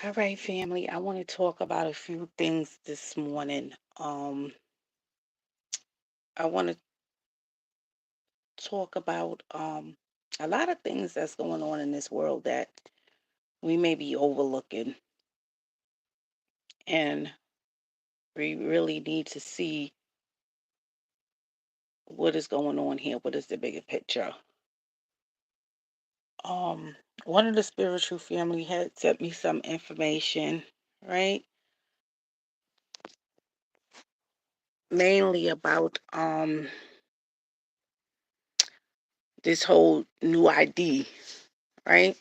All right, family. I want to talk about a few things this morning. I want to talk about a lot of things that's going on in this world that we may be overlooking, and we really need to see what is going on here. What is the bigger picture? Um, One of the spiritual family had sent me some information, right? Mainly about this whole new ID, right?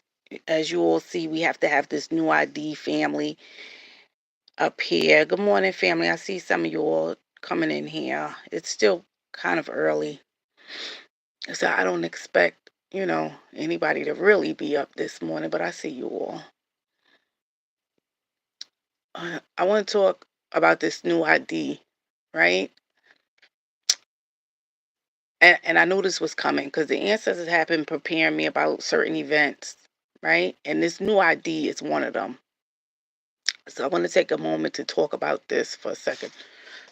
As you all see, we have to have this new ID family up here. Good morning, family. I see some of you all coming in here. It's still kind of early, so I don't expect, anybody to really be up this morning, but I see you all. I want to talk about this new ID, right? And I knew this was coming because the ancestors have been preparing me about certain events, right? And this new ID is one of them. So I want to take a moment to talk about this for a second.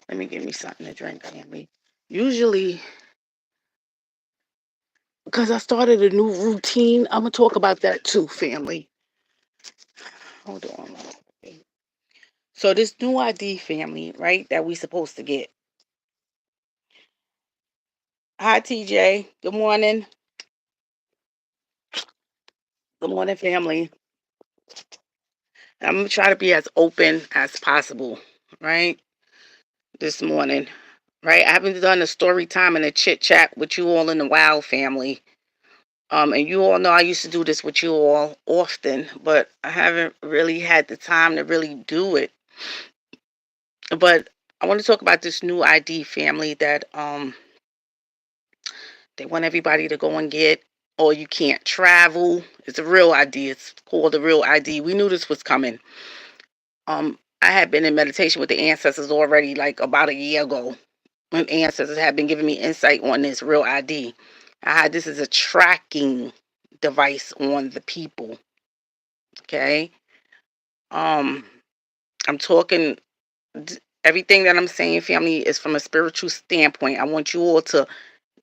Let me give me something to drink, family. Usually, because I started a new routine, I'm gonna talk about that too, family. Hold on. So this new ID, family, right? That we supposed to get. Hi, TJ. Good morning. Good morning, family. I'm gonna try to be as open as possible, right? This morning, right? I haven't done a story time and a chit chat with you all in a while, family. And you all know I used to do this with you all often, but I haven't really had the time to really do it. But I want to talk about this new ID family that they want everybody to go and get, or you can't travel. It's a real ID. It's called the real ID. We knew this was coming. I had been in meditation with the ancestors already like about a year ago. When ancestors had been giving me insight on this real ID. This is a tracking device on the people. Okay. Um, I'm talking everything that I'm saying, family, is from a spiritual standpoint. I want you all to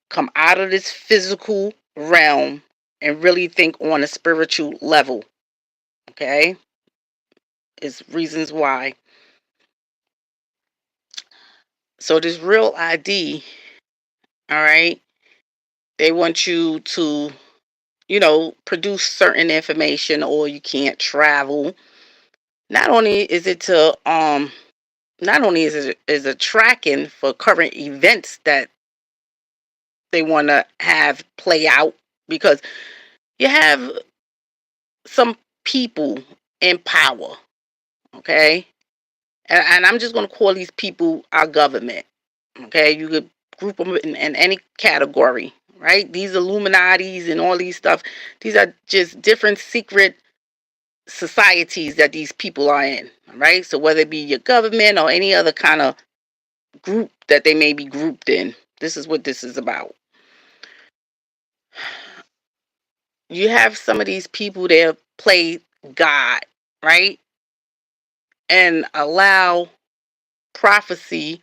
come out of this physical realm and really think on a spiritual level. Okay? It's reasons why. So this real ID, all right, they want you to, produce certain information or you can't travel. Not only is it to not only is it tracking for current events that they want to have play out, because you have some people in power, okay? And I'm just going to call these people our government, okay? You could group them in any category, right? These Illuminatis and all these stuff, these are just different secret societies that these people are in, right? So whether it be your government or any other kind of group that they may be grouped in, this is what this is about. You have some of these people that play God, right? And allow prophecy,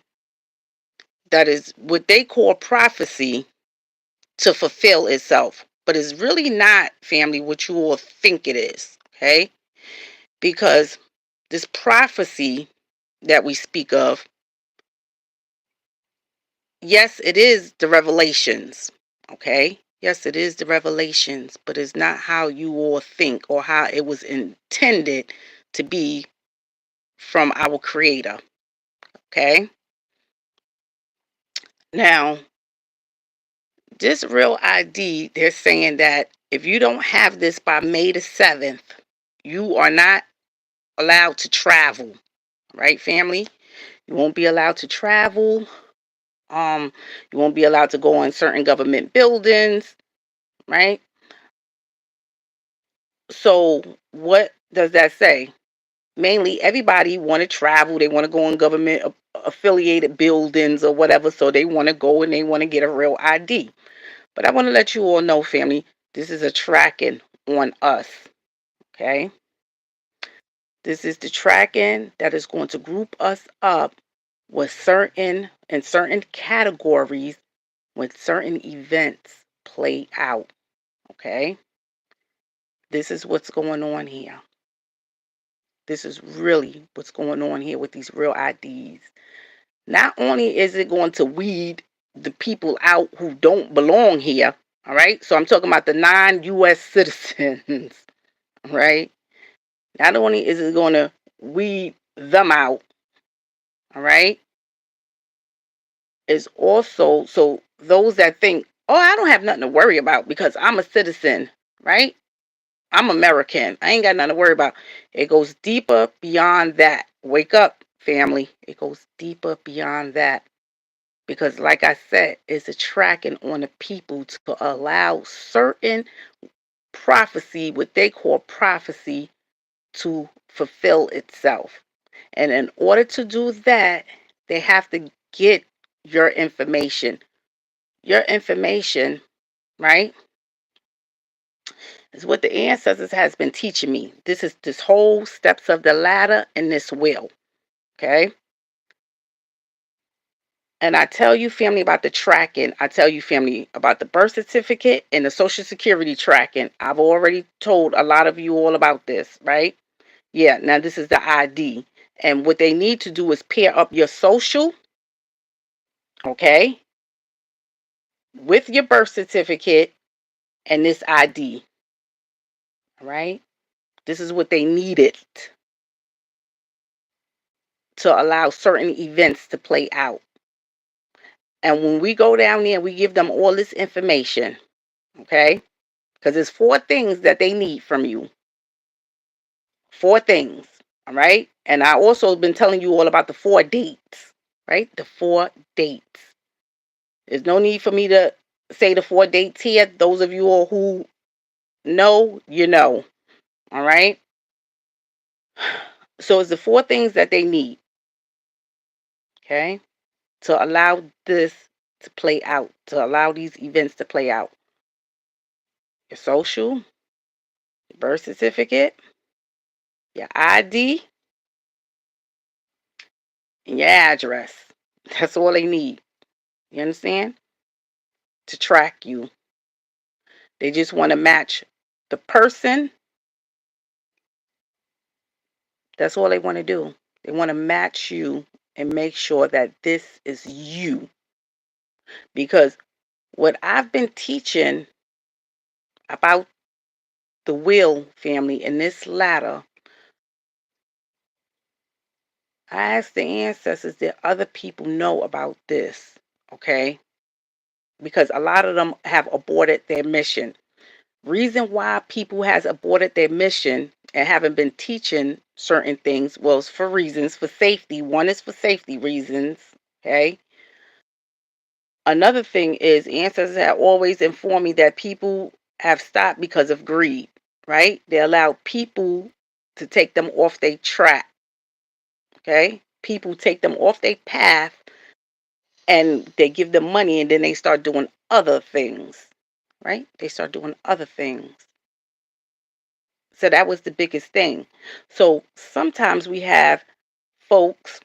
that is what they call prophecy, to fulfill itself. But it's really not, family, what you all think it is, okay? Because this prophecy that we speak of, yes, it is the revelations, okay? Yes, it is the revelations, but it's not how you all think or how it was intended to be from our creator, okay? Now, this real ID, they're saying that if you don't have this by May the 7th, you are not allowed to travel, right, family? You won't be allowed to travel. Um, you won't be allowed to go in certain government buildings, right? So what does that say? Mainly everybody want to travel. They want to go in government affiliated buildings or whatever. So they want to go and they want to get a real ID. But I want to let you all know, family, this is a tracking on us. Okay. This is the tracking that is going to group us up with certain categories when certain events play out. Okay? This is what's going on here. This is really what's going on here with these real IDs. Not only is it going to weed the people out who don't belong here, all right? So I'm talking about the non-US citizens, right? Not only is it going to weed them out, all right? It's also, so those that think, oh, I don't have nothing to worry about because I'm a citizen, right? I'm American. I ain't got nothing to worry about. It goes deeper beyond that. Wake up, family. It goes deeper beyond that. Because, like I said, it's a tracking on the people to allow certain prophecy, what they call prophecy, to fulfill itself. And in order to do that, they have to get your information. Your information, right, is what the ancestors has been teaching me. This is this whole steps of the ladder and this will. Okay? And I tell you, family, about the tracking. I tell you, family, about the birth certificate and the social security tracking. I've already told a lot of you all about this, right? Yeah, now this is the ID. And what they need to do is pair up your social, okay, with your birth certificate and this ID. All right? This is what they needed to allow certain events to play out. And when we go down there, we give them all this information, okay? Because there's 4 things that they need from you. 4 things, all right? And I also been telling you all about the 4 dates, right? The 4 dates. There's no need for me to say the 4 dates here. Those of you all who know, you know, all right? So it's the 4 things that they need, okay, to allow this to play out, to allow these events to play out. Your social, your birth certificate, your ID, and your address. That's all they need. You understand? To track you. They just want to match the person. That's all they want to do. They want to match you and make sure that this is you. Because what I've been teaching about the will family in this ladder, I asked the ancestors that other people know about this, okay? Because a lot of them have aborted their mission. Reason why people has aborted their mission and haven't been teaching certain things was for reasons, for safety. One is for safety reasons, okay? Another thing is ancestors have always informed me that people have stopped because of greed, right? They allow people to take them off their track, okay? People take them off their path and they give them money and then they start doing other things, right? They start doing other things. So that was the biggest thing. So sometimes we have folks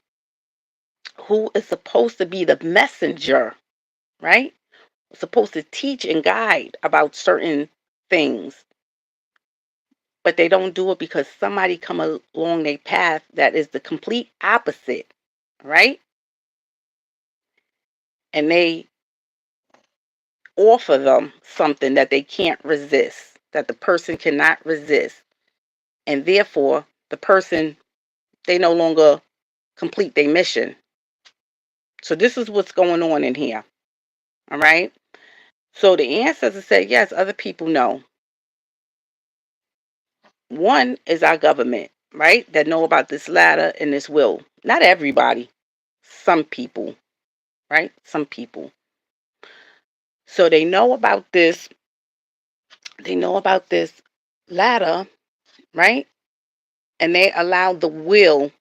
who is supposed to be the messenger, right? Supposed to teach and guide about certain things, but they don't do it because somebody come along their path that is the complete opposite, right? And they offer them something that they can't resist, that the person cannot resist. And therefore, the person, they no longer complete their mission. So this is what's going on in here. All right. So the ancestors said, yes, other people know. One is our government, right? That know about this ladder and this will. Not everybody. Some people, right? Some people. So they know about this. They know about this ladder, right? And they allow the will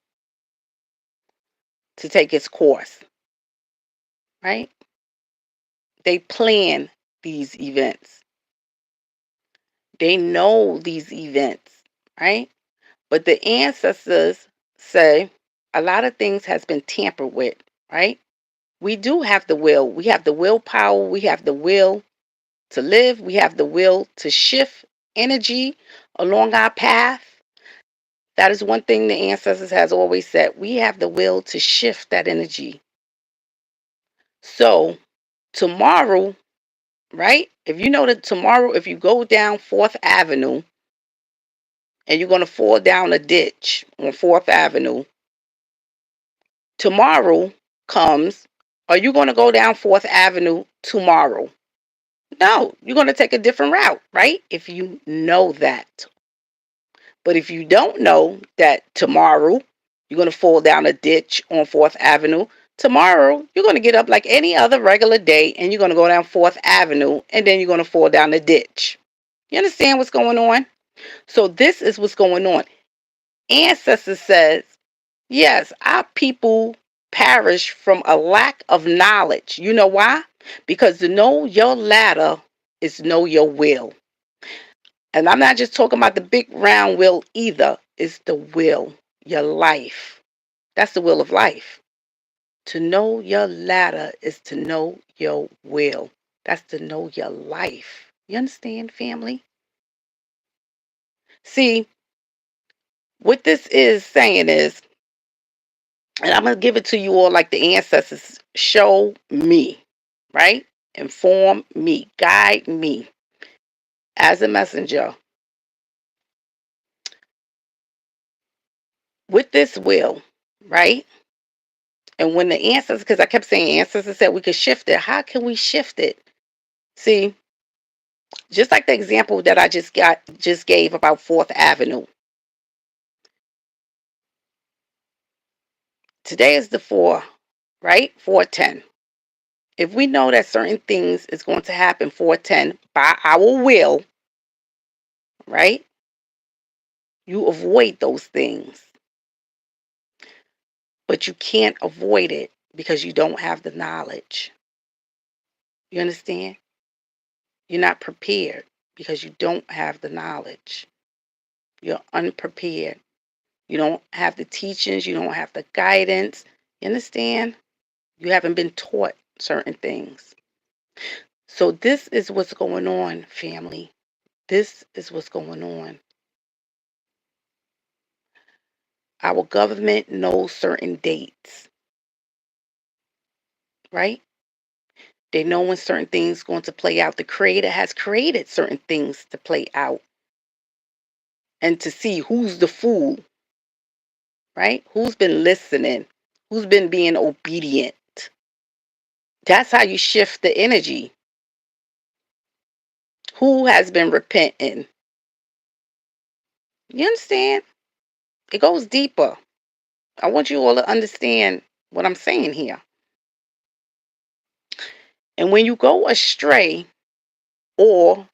to take its course, right? They plan these events. They know these events, right? But the ancestors say a lot of things has been tampered with, right? We do have the will. We have the willpower. We have the will to live. We have the will to shift energy along our path. That is one thing the ancestors has always said. We have the will to shift that energy. So tomorrow, right? If you know that tomorrow, if you go down 4th Avenue and you're going to fall down a ditch on 4th Avenue, tomorrow comes, are you going to go down 4th Avenue tomorrow? No, you're going to take a different route, right? If you know that. But if you don't know that tomorrow you're going to fall down a ditch on 4th Avenue, tomorrow you're going to get up like any other regular day and you're going to go down 4th Avenue and then you're going to fall down the ditch. You understand what's going on? So this is what's going on. Ancestors says, yes, our people perish from a lack of knowledge. You know why? Because to know your ladder is know your will. And I'm not just talking about the big round will either. It's the will, your life. That's the will of life. To know your ladder is to know your will. That's to know your life. You understand, family? See, what this is saying is, and I'm going to give it to you all like the ancestors show me, right? Inform me, guide me as a messenger with this will, right? And when the ancestors, because I kept saying ancestors said we could shift it. How can we shift it? See, just like the example that I just gave about 4th Avenue. Today is the 4, right? 410. If we know that certain things is going to happen 410 by our will, right? You avoid those things. But you can't avoid it because you don't have the knowledge. You understand? You're not prepared because you don't have the knowledge. You're unprepared. You don't have the teachings. You don't have the guidance. You understand? You haven't been taught certain things. So this is what's going on, family. This is what's going on. Our government knows certain dates, right? They know when certain things going to play out. The creator has created certain things to play out and to see who's the fool, right? Who's been listening? Who's been being obedient? That's how you shift the energy. Who has been repenting? You understand? It goes deeper. I want you all to understand what I'm saying here. And when you go astray, or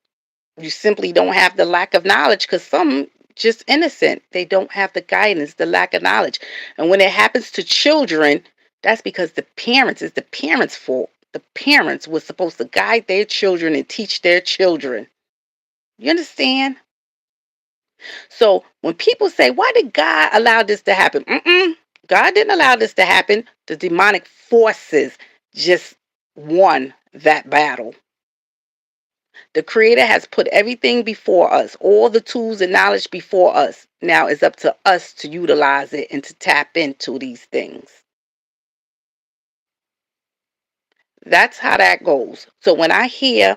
you simply don't have the lack of knowledge, because some just innocent, they don't have the guidance, the lack of knowledge. And when it happens to children, that's because the parents, is the parents' fault. The parents were supposed to guide their children and teach their children. You understand? So when people say, why did God allow this to happen? God didn't allow this to happen. The demonic forces just won that battle. The creator has put everything before us, all the tools and knowledge before us. Now it's up to us to utilize it and to tap into these things. That's how that goes. So when I hear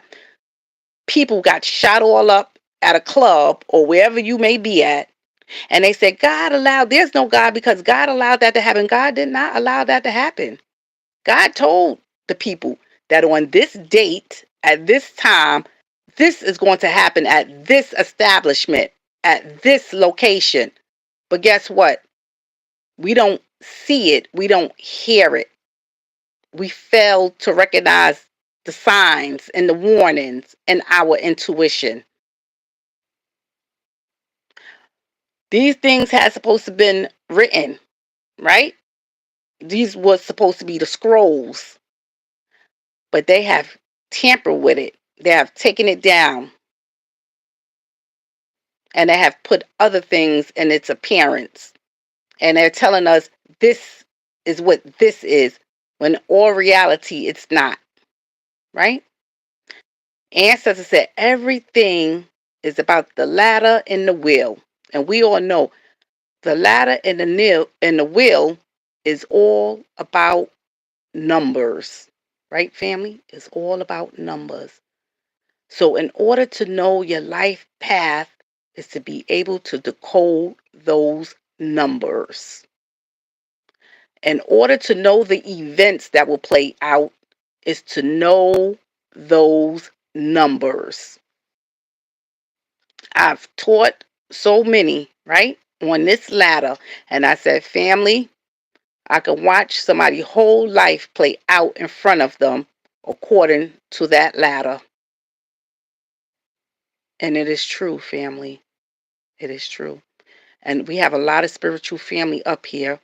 people got shot all up at a club or wherever you may be at, and they say, God allowed, there's no God because God allowed that to happen. God did not allow that to happen. God told the people that on this date, at this time, this is going to happen at this establishment, at this location. But guess what? We don't see it. We don't hear it. We fail to recognize the signs and the warnings in our intuition. These things had supposed to have been written, right? These were supposed to be the scrolls, but they have tampered with it. They have taken it down. and they have put other things in its appearance, and they're telling us this is what this is, when in all reality it's not, right? Ancestors said everything is about the ladder and the wheel, and we all know the ladder and the wheel is all about numbers, right, family? It's all about numbers. So in order to know your life path is to be able to decode those numbers. In order to know the events that will play out is to know those numbers. I've taught so many, right, on this ladder, and I said, family, I can watch somebody's whole life play out in front of them according to that ladder. And it is true, family. It is true. And we have a lot of spiritual family up here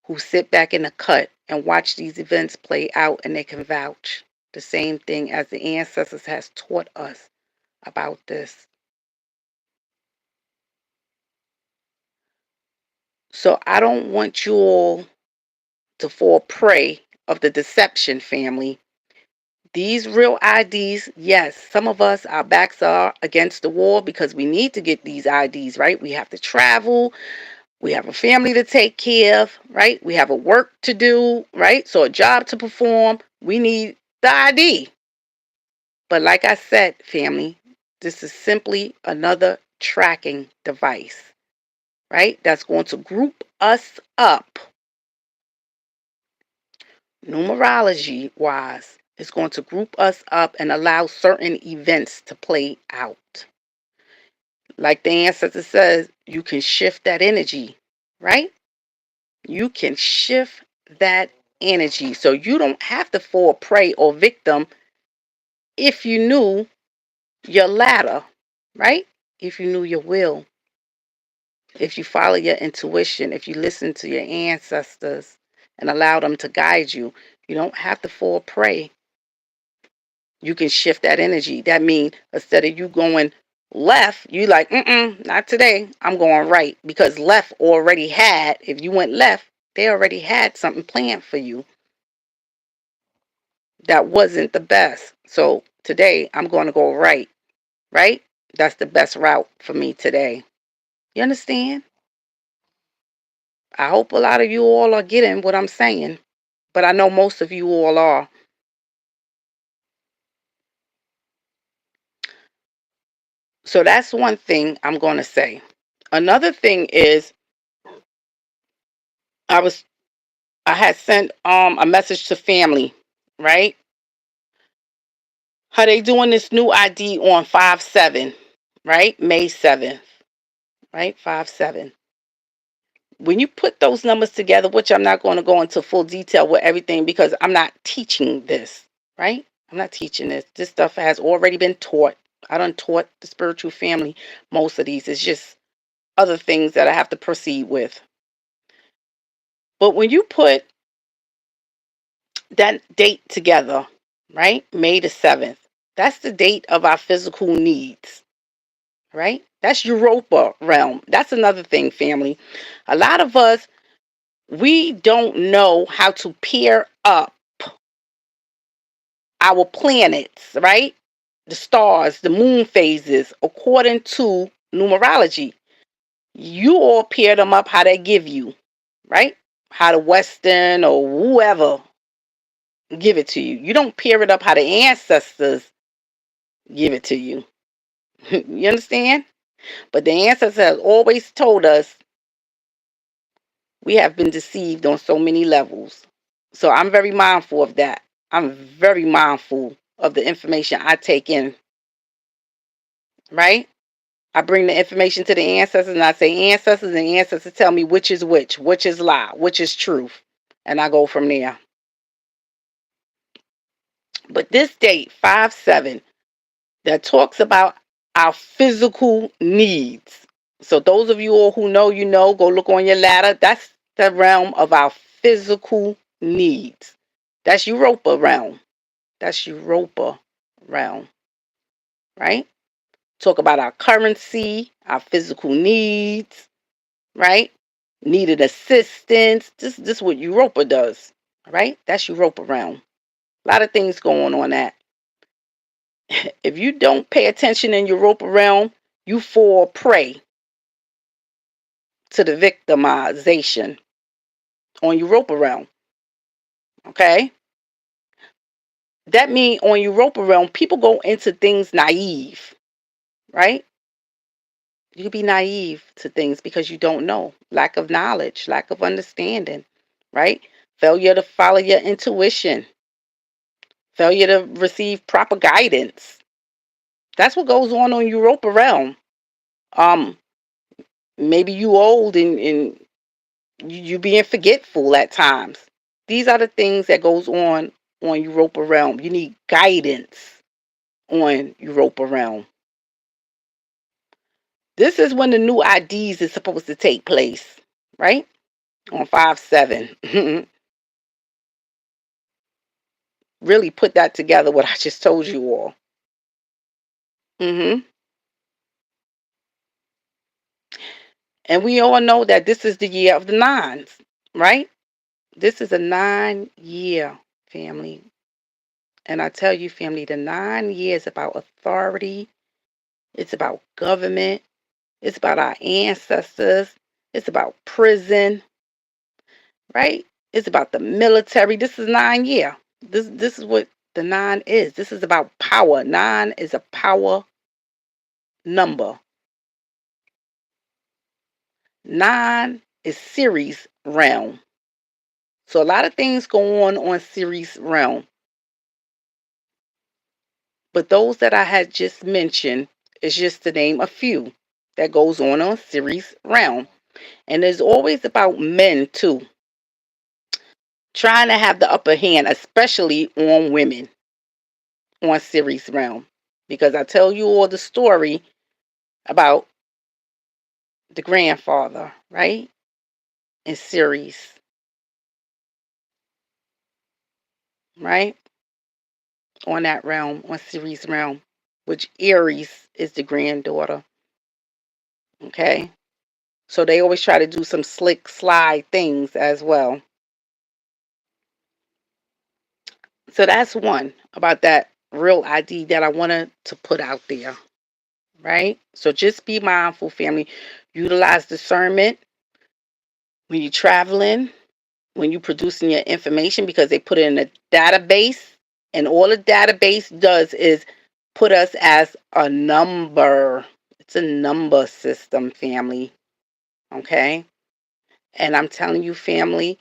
who sit back in the cut and watch these events play out, and they can vouch the same thing as the ancestors has taught us about this. So I don't want you all to fall prey of the deception, family. These real IDs, yes, some of us, our backs are against the wall because we need to get these IDs, right? We have to travel. We have a family to take care of, right? We have a work to do, right? So a job to perform. We need the ID. But like I said, family, this is simply another tracking device, right? That's going to group us up numerology wise. It's going to group us up and allow certain events to play out. Like the ancestor says, you can shift that energy, right? You can shift that energy. So you don't have to fall prey or victim if you knew your ladder, right? If you knew your will, if you follow your intuition, if you listen to your ancestors and allow them to guide you, you don't have to fall prey. You can shift that energy. That means instead of you going left, you like, not today. I'm going right, because left already had, if you went left, they already had something planned for you that wasn't the best. So today I'm going to go right, right? That's the best route for me today. You understand? I hope a lot of you all are getting what I'm saying, but I know most of you all are. So that's one thing I'm going to say. Another thing is I was I had sent a message to family, right? How they doing this new ID on 5/7, right? May 7th, right? 5/7. When you put those numbers together, which I'm not going to go into full detail with everything because I'm not teaching this, right? I'm not teaching this. This stuff has already been taught. I done taught the spiritual family most of these. It's just other things that I have to proceed with. But when you put that date together, right? May the 7th. That's the date of our physical needs, right? That's Europa realm. That's another thing, family. A lot of us, we don't know how to pair up our planets, right? The stars, the moon phases, according to numerology. You all pair them up how they give you, right? How the Western or whoever give it to you. You don't pair it up how the ancestors give it to you. You understand? But the ancestors have always told us we have been deceived on so many levels. So I'm very mindful of that. I'm very mindful of the information I take in, right? I bring the information to the ancestors and I say ancestors, and the ancestors tell me which is which is lie, which is truth. And I go from there. But this date, 5/7, that talks about our physical needs. So those of you all who know, you know, go look on your ladder. That's the realm of our physical needs. That's Europa realm. That's Europa realm, right? talk about our currency, our physical needs, right? Needed assistance. This is what Europa does, right? That's Europa realm. A lot of things going on that. If you don't pay attention in Europa realm, you fall prey to the victimization on Europa realm. Okay? That means on Europa realm, people go into things naive, right? You can be naive to things because you don't know. Lack of knowledge, lack of understanding, right? Failure to follow your intuition, failure to receive proper guidance. That's what goes on Europa realm. Um, Maybe you old and you being forgetful at times. These are the things that goes on Europa realm. You need guidance on Europa realm. This is when the new IDs is supposed to take place, right? On 5/7. Really put that together, what I just told you all. hmm And we all know that this is the year of the nines, right? This is a 9-year, family. And I tell you, family, the 9 years about authority. It's about government. It's about our ancestors. It's about prison, right? It's about the military. This is 9 year. This is what the 9 is. This is about power. 9 is a power number. 9 is series realm. So a lot of things go on series realm. But those that I had just mentioned is just to name a few that goes on series realm. And it's always about men too, trying to have the upper hand, especially on women on series realm. Because I tell you all the story about the grandfather, right? In series, right? On that realm, on series realm, which Aries is the granddaughter. Okay. So they always try to do some slick slide things as well. So that's one about that real ID that I wanted to put out there. Right? So just be mindful, family. Utilize discernment when you're traveling, when you're producing your information, because they put it in a database. And all the database does is put us as a number. It's a number system, family. Okay? And I'm telling you, family,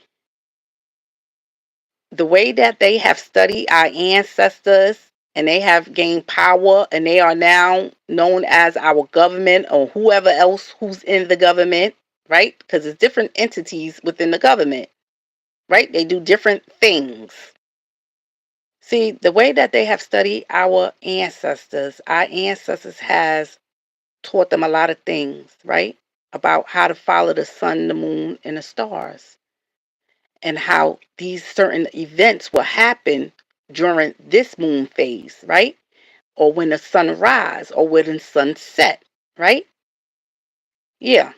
the way that they have studied our ancestors and they have gained power and they are now known as our government or whoever else who's in the government, right? Because there's different entities within the government, right? They do different things. See, the way that they have studied our ancestors has taught them a lot of things, right? About how to follow the sun, the moon, and the stars, and how these certain events will happen during this moon phase, right? Or when the sun rise or when the sun set, right? Yeah.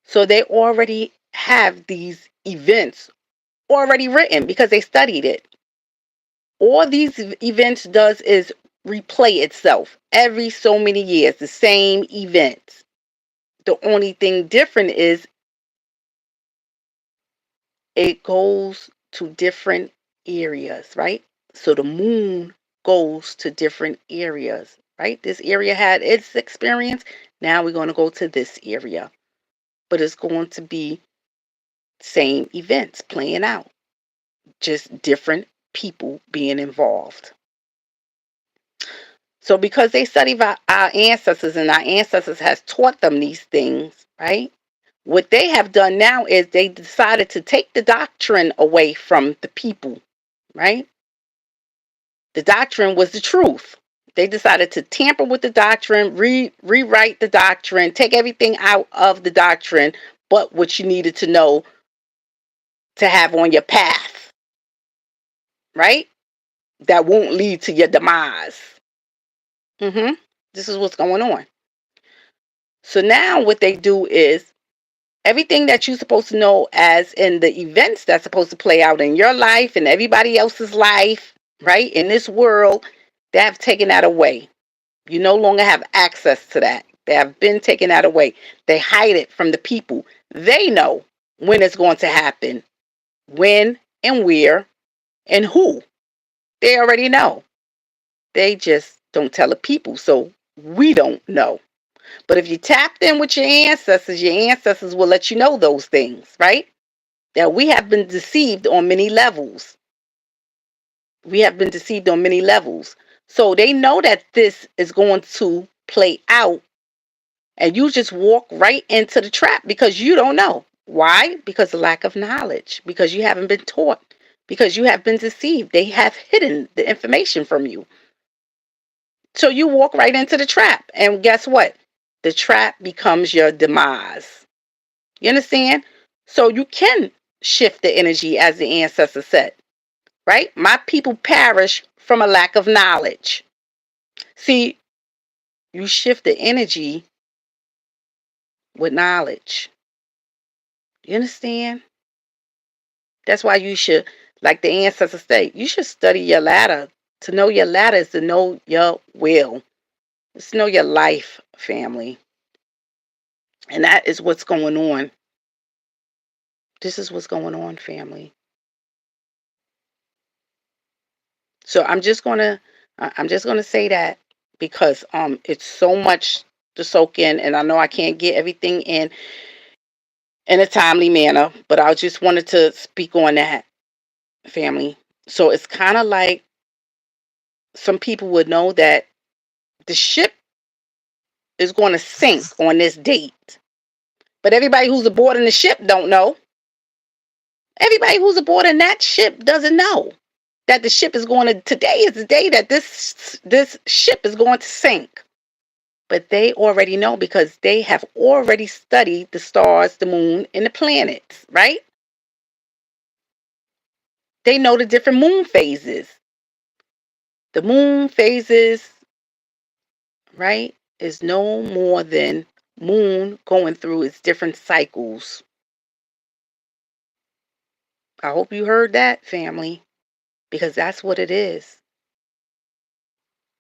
So they already have these events already written because they studied it. All these events does is replay itself every so many years, the same events. The only thing different is it goes to different areas, right? So the moon goes to different areas, right? This area had its experience. Now we're going to go to this area, but it's going to be same events playing out, just different people being involved. So because they study our ancestors and our ancestors has taught them these things, right? What they have done now is they decided to take the doctrine away from the people, right? The doctrine was the truth. They decided to tamper with the doctrine, rewrite the doctrine, take everything out of the doctrine, but what you needed to know to have on your path, right? That won't lead to your demise. Mm-hmm. This is what's going on. So now what they do is everything that you're supposed to know, as in the events that's supposed to play out in your life and everybody else's life, right, in this world, they have taken that away. You no longer have access to that. They have been taken that away. They hide it from the people. They know when it's going to happen, when and where and who. They already know. They just don't tell the people, so we don't know. But if you tapped in with your ancestors will let you know those things, right? That we have been deceived on many levels. We have been deceived on many levels. So they know that this is going to play out, and you just walk right into the trap because you don't know. Why? Because of lack of knowledge, because you haven't been taught, because you have been deceived. They have hidden the information from you. So you walk right into the trap. And guess what? The trap becomes your demise. You understand? So you can shift the energy, as the ancestor said, right? My people perish from a lack of knowledge. See, you shift the energy with knowledge. You understand? That's why you should, like the ancestors say, you should study your ladder. To know your ladder is to know your will. It's to know your life, family. And that is what's going on. This is what's going on, family. So I'm just gonna say that because it's so much to soak in, and I know I can't get everything in a timely manner, but I just wanted to speak on that, family. So it's kind of like some people would know that the ship is going to sink on this date, but everybody who's aboard in the ship don't know. Everybody who's aboard in that ship doesn't know that the ship is going to, today is the day that this ship is going to sink. But they already know because they have already studied the stars, the moon, and the planets, right? They know the different moon phases. The moon phases, right, is no more than moon going through its different cycles. I hope you heard that, family, because that's what it is.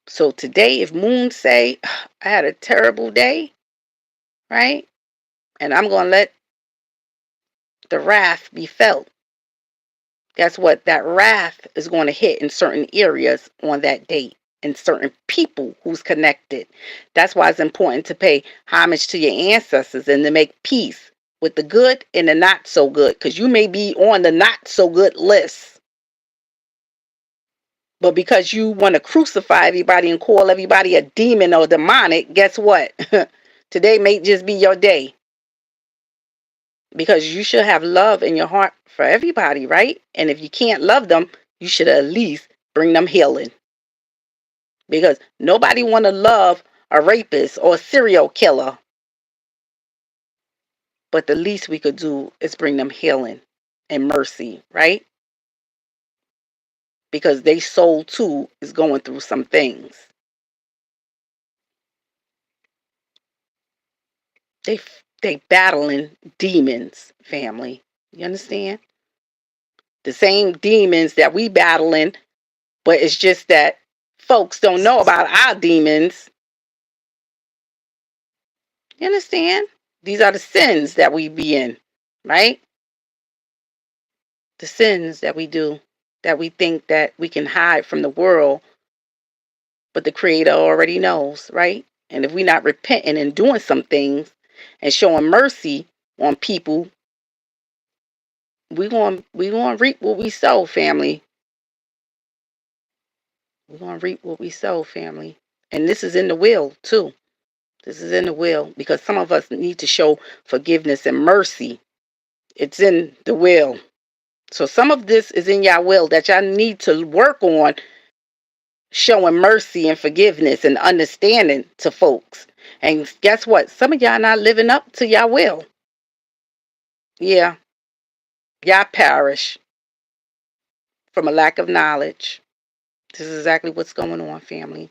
So today, if moon say, I had a terrible day, right? And I'm going to let the wrath be felt. Guess what? That wrath is going to hit in certain areas on that date and certain people who's connected. That's why it's important to pay homage to your ancestors and to make peace with the good and the not so good, because you may be on the not so good list. But because you want to crucify everybody and call everybody a demon or demonic, guess what? Today may just be your day. Because you should have love in your heart for everybody, right? And if you can't love them, you should at least bring them healing. Because nobody want to love a rapist or a serial killer. But the least we could do is bring them healing and mercy, right? Because they soul too is going through some things. They they battling demons, family. You understand? The same demons that we battling, but it's just that folks don't know about our demons. You understand? These are the sins that we be in, right? The sins that we do, that we think that we can hide from the world, but the Creator already knows, right? And if we're not repenting and doing some things and showing mercy on people, we gonna reap what we sow, family. We're gonna reap what we sow, family. And this is in the will too. This is in the will because some of us need to show forgiveness and mercy. It's in the will. So some of this is in y'all will that y'all need to work on showing mercy and forgiveness and understanding to folks. And guess what? Some of y'all not living up to y'all will. Yeah, y'all perish from a lack of knowledge. This is exactly what's going on, family.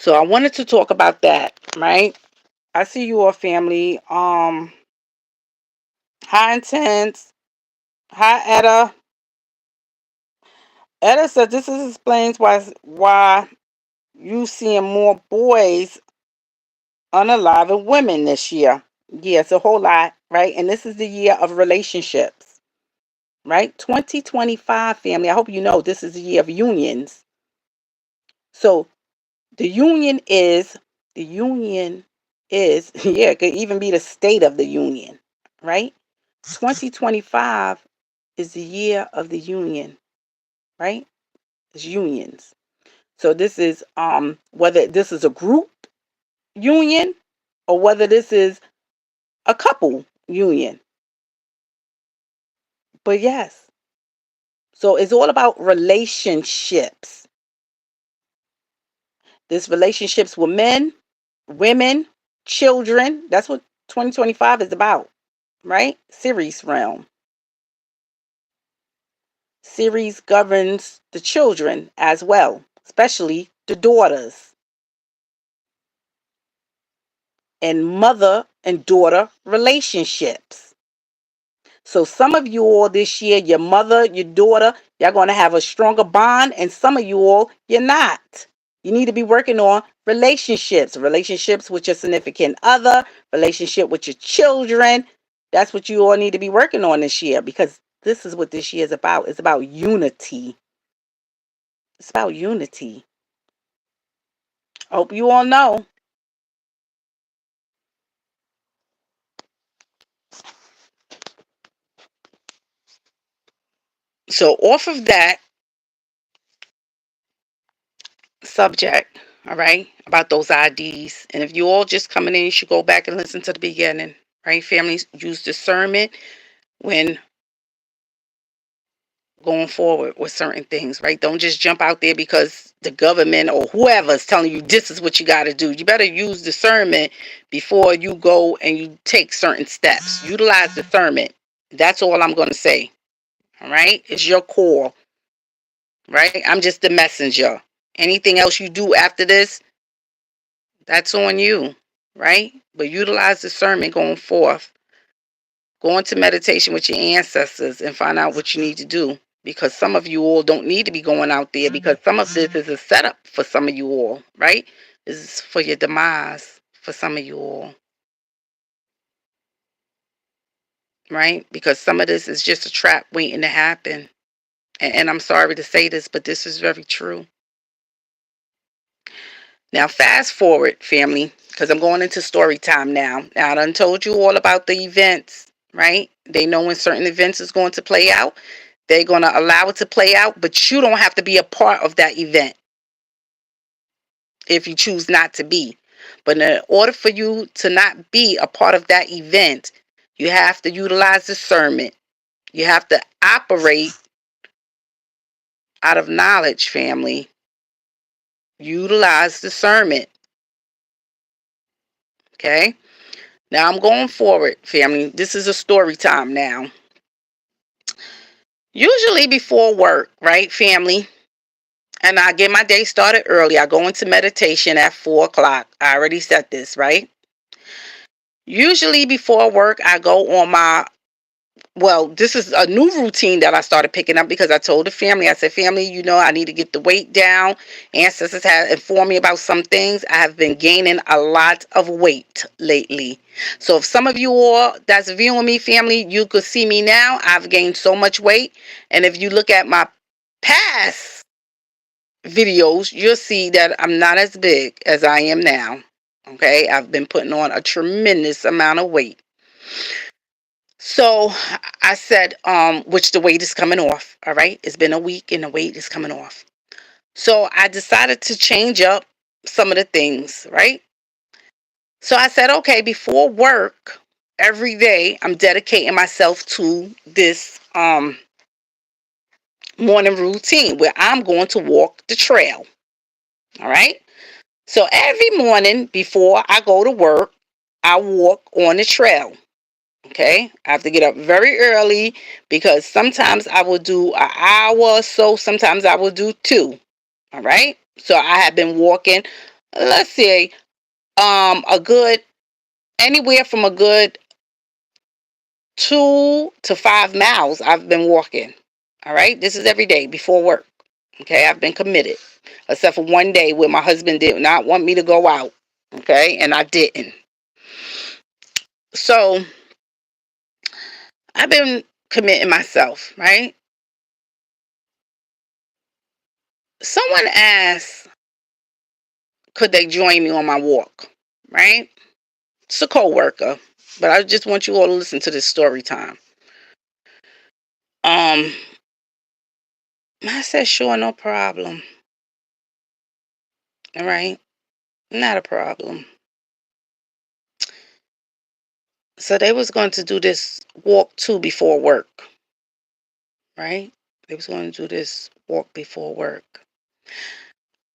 So I wanted to talk about that, right? I see you all, family. Hi Intense. Hi Etta. Etta said this explains why you seeing more boys unaliving women this year. Yeah, it's a whole lot, right? And this is the year of relationships, right? 2025, family. I hope you know this is the year of unions. So the union is yeah, it could even be the state of the union, right? 2025 is the year of the union, right? It's unions. So this is whether this is a group union or whether this is a couple union. But yes, so it's all about relationships. This relationships with men, women, children. That's what 2025 is about, right? Series realm. Series governs the children as well, especially the daughters, and mother and daughter relationships. So some of you all this year, your mother, your daughter, y'all going to have a stronger bond, and some of you all, you're not. You need to be working on relationships with your significant other, relationship with your children. That's what you all need to be working on this year, because this is what this year is about. It's about unity. It's about unity. I hope you all know. So off of that subject, all right, about those IDs. And if you all just coming in, you should go back and listen to the beginning, right? Families use discernment when going forward with certain things, right? Don't just jump out there because the government or whoever is telling you this is what you got to do. You better use discernment before you go and you take certain steps. Utilize discernment. That's all I'm going to say, all right? It's your call, right? I'm just the messenger. Anything else you do after this, that's on you, right? But utilize discernment going forth. Go into meditation with your ancestors and find out what you need to do. Because some of you all don't need to be going out there, because some of this is a setup for some of you all, right? This is for your demise for some of you all, right? Because some of this is just a trap waiting to happen. And I'm sorry to say this, but this is very true. Now, fast forward, family, because I'm going into story time now. Now, I done told you all about the events, right? They know when certain events is going to play out. They're going to allow it to play out, but you don't have to be a part of that event if you choose not to be. But in order for you to not be a part of that event, you have to utilize discernment. You have to operate out of knowledge, family. Utilize discernment. Okay? Now I'm going forward, family. This is a story time now. Usually before work, right, family? And I get my day started early. I go into meditation at 4 o'clock. I already said this, right? Usually before work, I go on my, well, this is a new routine that I started picking up because I told the family, I said, family, you know, I need to get the weight down. Ancestors have informed me about some things. I have been gaining a lot of weight lately. So if some of you all that's viewing me, family, you could see me now. I've gained so much weight. And if you look at my past videos, you'll see that I'm not as big as I am now. Okay, I've been putting on a tremendous amount of weight. So I said, which the weight is coming off. All right, it's been a week and the weight is coming off. So I decided to change up some of the things, right? So I said, okay, before work, every day I'm dedicating myself to this morning routine where I'm going to walk the trail. All right. So every morning before I go to work, I walk on the trail. Okay. I have to get up very early because sometimes I will do an hour or so. Sometimes I will do 2. All right. So I have been walking let's see, a good, anywhere from a good 2 to 5 miles I've been walking. All right. This is every day before work. Okay. I've been committed, except for one day where my husband did not want me to go out. Okay. And I didn't. So I've been committing myself, right? Someone asked, could they join me on my walk? Right? It's a co-worker, but I just want you all to listen to this story time. I said, sure, no problem. All right. Not a problem. So they was going to do this walk too before work. Right? They was going to do this walk before work.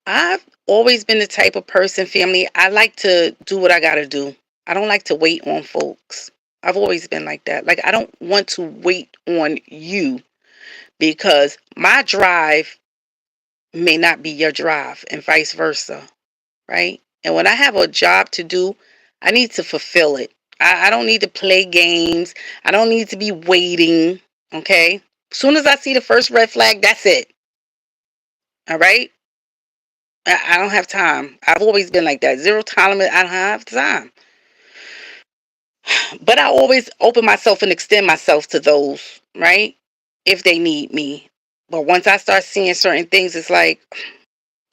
I've always been the type of person, family, I like to do what I got to do. I don't like to wait on folks. I've always been like that. Like, I don't want to wait on you because my drive may not be your drive and vice versa. Right? And when I have a job to do, I need to fulfill it. I don't need to play games. I don't need to be waiting. Okay? As soon as I see the first red flag, that's it. All right? I don't have time. I've always been like that. Zero tolerance. I don't have time. But I always open myself and extend myself to those, right? If they need me. But once I start seeing certain things, it's like,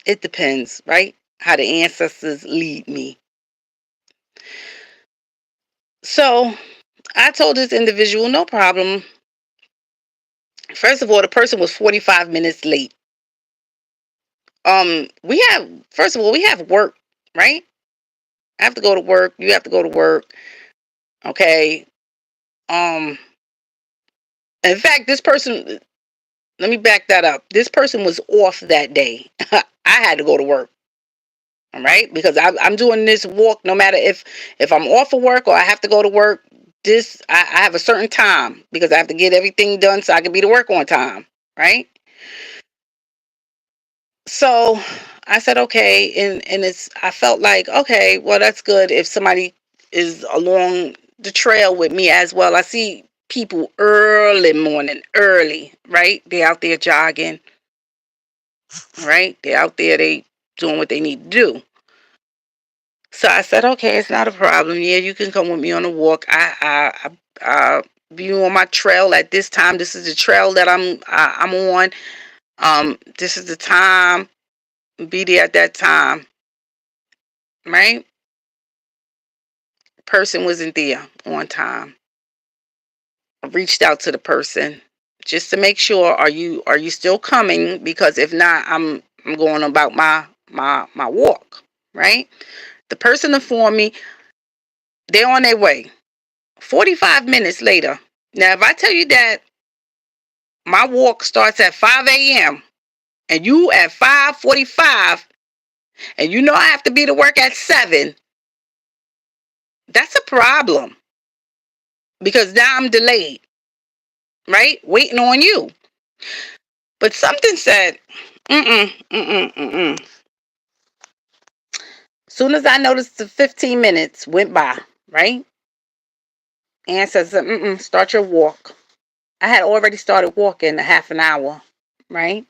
it depends, right? How the ancestors lead me. So I told this individual, no problem. First of all, the person was 45 minutes late. First of all, we have work, right? I have to go to work. You have to go to work. Okay. Um, in fact, this person, let me back that up. This person was off that day. I had to go to work. All right. Because I'm doing this walk no matter if I'm off of work or I have to go to work. I have a certain time because I have to get everything done so I can be to work on time. Right. So I said, okay. And I felt like, okay, well, that's good if somebody is along the trail with me as well. I see people early morning, early, right? They out there jogging, right? They out there, they doing what they need to do. So I said, okay, it's not a problem. Yeah, you can come with me on a walk. I be on my trail at this time. This is the trail that I'm on. This is the time. Be there at that time, right? Person wasn't there on time. I reached out to the person just to make sure, are you still coming? Because if not, I'm going about my walk, right? The person informed me they're on their way. 45 minutes later. Now, if I tell you that my walk starts at 5 a.m. and you at 5:45 and you know I have to be to work at 7, that's a problem because now I'm delayed, right? Waiting on you. But something said, mm-mm, mm-mm, mm-mm. Soon as I noticed the 15 minutes went by, right? And says, mm-mm, start your walk. I had already started walking a half an hour, right?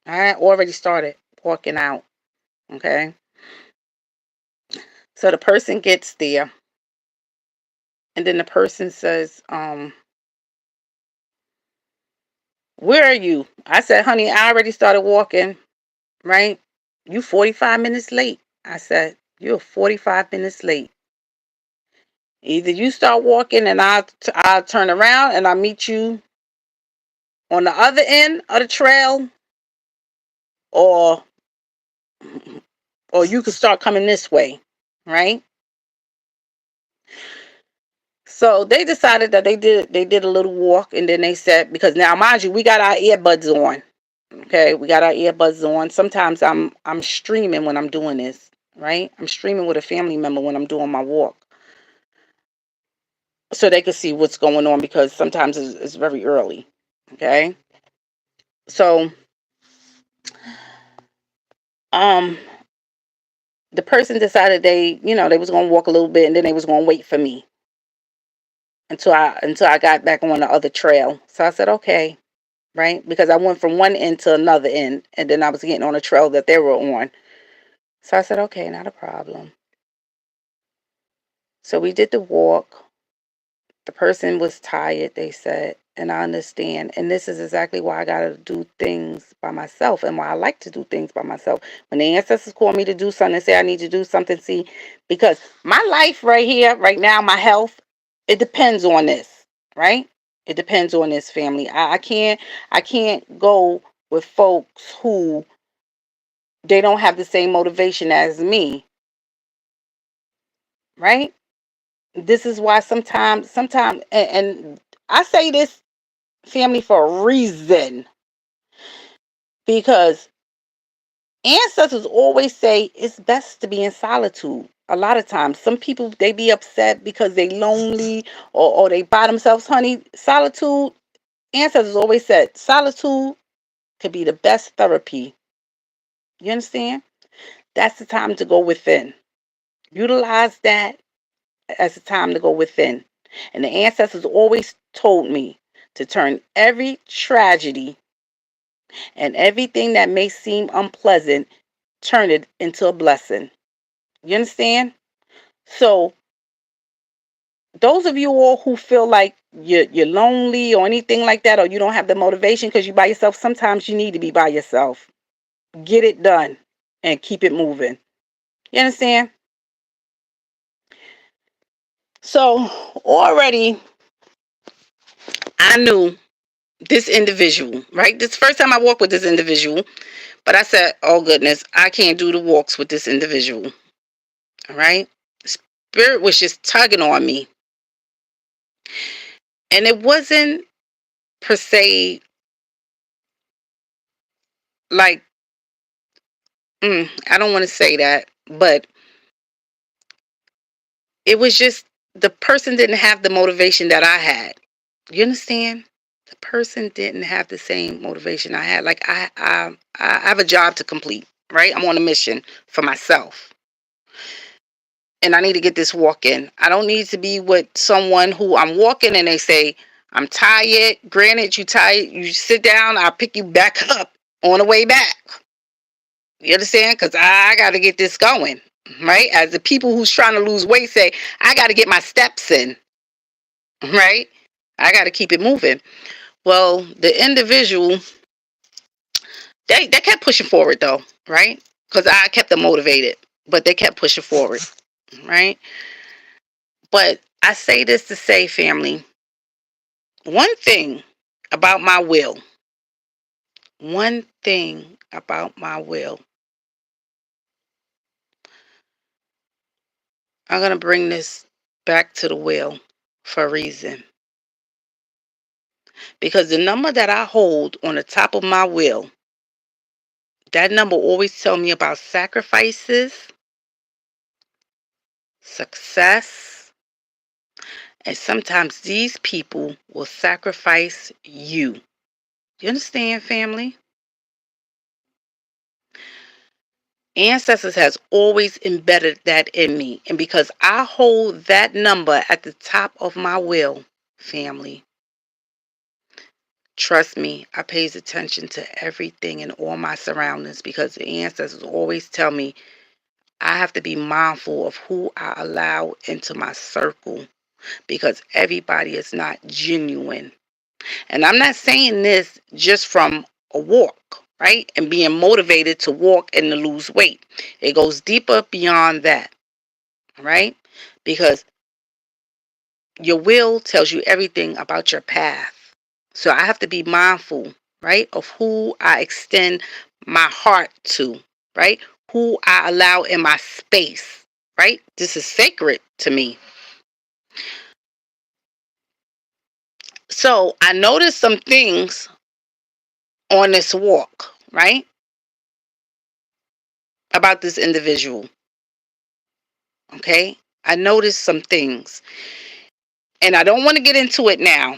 I had already started walking out, okay? So the person gets there, and then the person says, where are you? I said, honey, I already started walking, right? You 45 minutes late. I said, you're 45 minutes late. Either you start walking and I'll turn around and I'll meet you on the other end of the trail, or you can start coming this way, right? So they decided that they did a little walk, and then they said, because now mind you, we got our earbuds on. Okay, we got our earbuds on. Sometimes I'm streaming when I'm doing this, right? I'm streaming with a family member when I'm doing my walk, so they could see what's going on because sometimes it's very early. Okay, so um the person decided they was going to walk a little bit, and then they was going to wait for me until I got back on the other trail. So I said, okay, right? Because I went from one end to another end, and then I was getting on a trail that they were on. So I said, okay, not a problem. So we did the walk. The person was tired, they said, and I understand. And this is exactly why I got to do things by myself, and why I like to do things by myself. When the ancestors call me to do something and say I need to do something, see, because my life right here, right now, my health, it depends on this, right? It depends on this, family. I can't go with folks who they don't have the same motivation as me, right? This is why sometimes, and I say this, family, for a reason, because ancestors always say it's best to be in solitude. A lot of times some people, they be upset because they lonely, or they by themselves. Honey, solitude, ancestors always said solitude could be the best therapy. You understand? That's the time to go within. Utilize that as the time to go within. And the ancestors always told me to turn every tragedy and everything that may seem unpleasant, turn it into a blessing. You understand? So those of you all who feel like you're lonely or anything like that, or you don't have the motivation because you're by yourself, sometimes you need to be by yourself. Get it done and keep it moving. You understand? So already I knew this individual, right? This first time I walked with this individual, but I said, oh goodness, I can't do the walks with this individual. All right? Spirit was just tugging on me. And it wasn't per se like, I don't want to say that, but it was just the person didn't have the motivation that I had. You understand? The person didn't have the same motivation I had. Like I have a job to complete, right? I'm on a mission for myself. And I need to get this walk in. I don't need to be with someone who I'm walking and they say, I'm tired. Granted, you tired. You sit down, I'll pick you back up on the way back. You understand? Because I got to get this going, right? As the people who's trying to lose weight say, I got to get my steps in, right? I got to keep it moving. Well, the individual, they kept pushing forward though, right? Because I kept them motivated, but they kept pushing forward, right? But I say this to say, family, one thing about my will, one thing about my will, I'm going to bring this back to the will for a reason. Because the number that I hold on the top of my will, that number always tell me about sacrifices, success, and sometimes these people will sacrifice you. You understand, family? Ancestors has always embedded that in me. And because I hold that number at the top of my will, family, trust me, I pays attention to everything and all my surroundings, because the ancestors always tell me I have to be mindful of who I allow into my circle, because everybody is not genuine. And I'm not saying this just from a walk, right? And being motivated to walk and to lose weight. It goes deeper beyond that, right? Because your will tells you everything about your path. So I have to be mindful, right, of who I extend my heart to, right? Who I allow in my space, right? This is sacred to me. So I noticed some things on this walk, right, about this individual. Okay? I noticed some things. And I don't want to get into it now,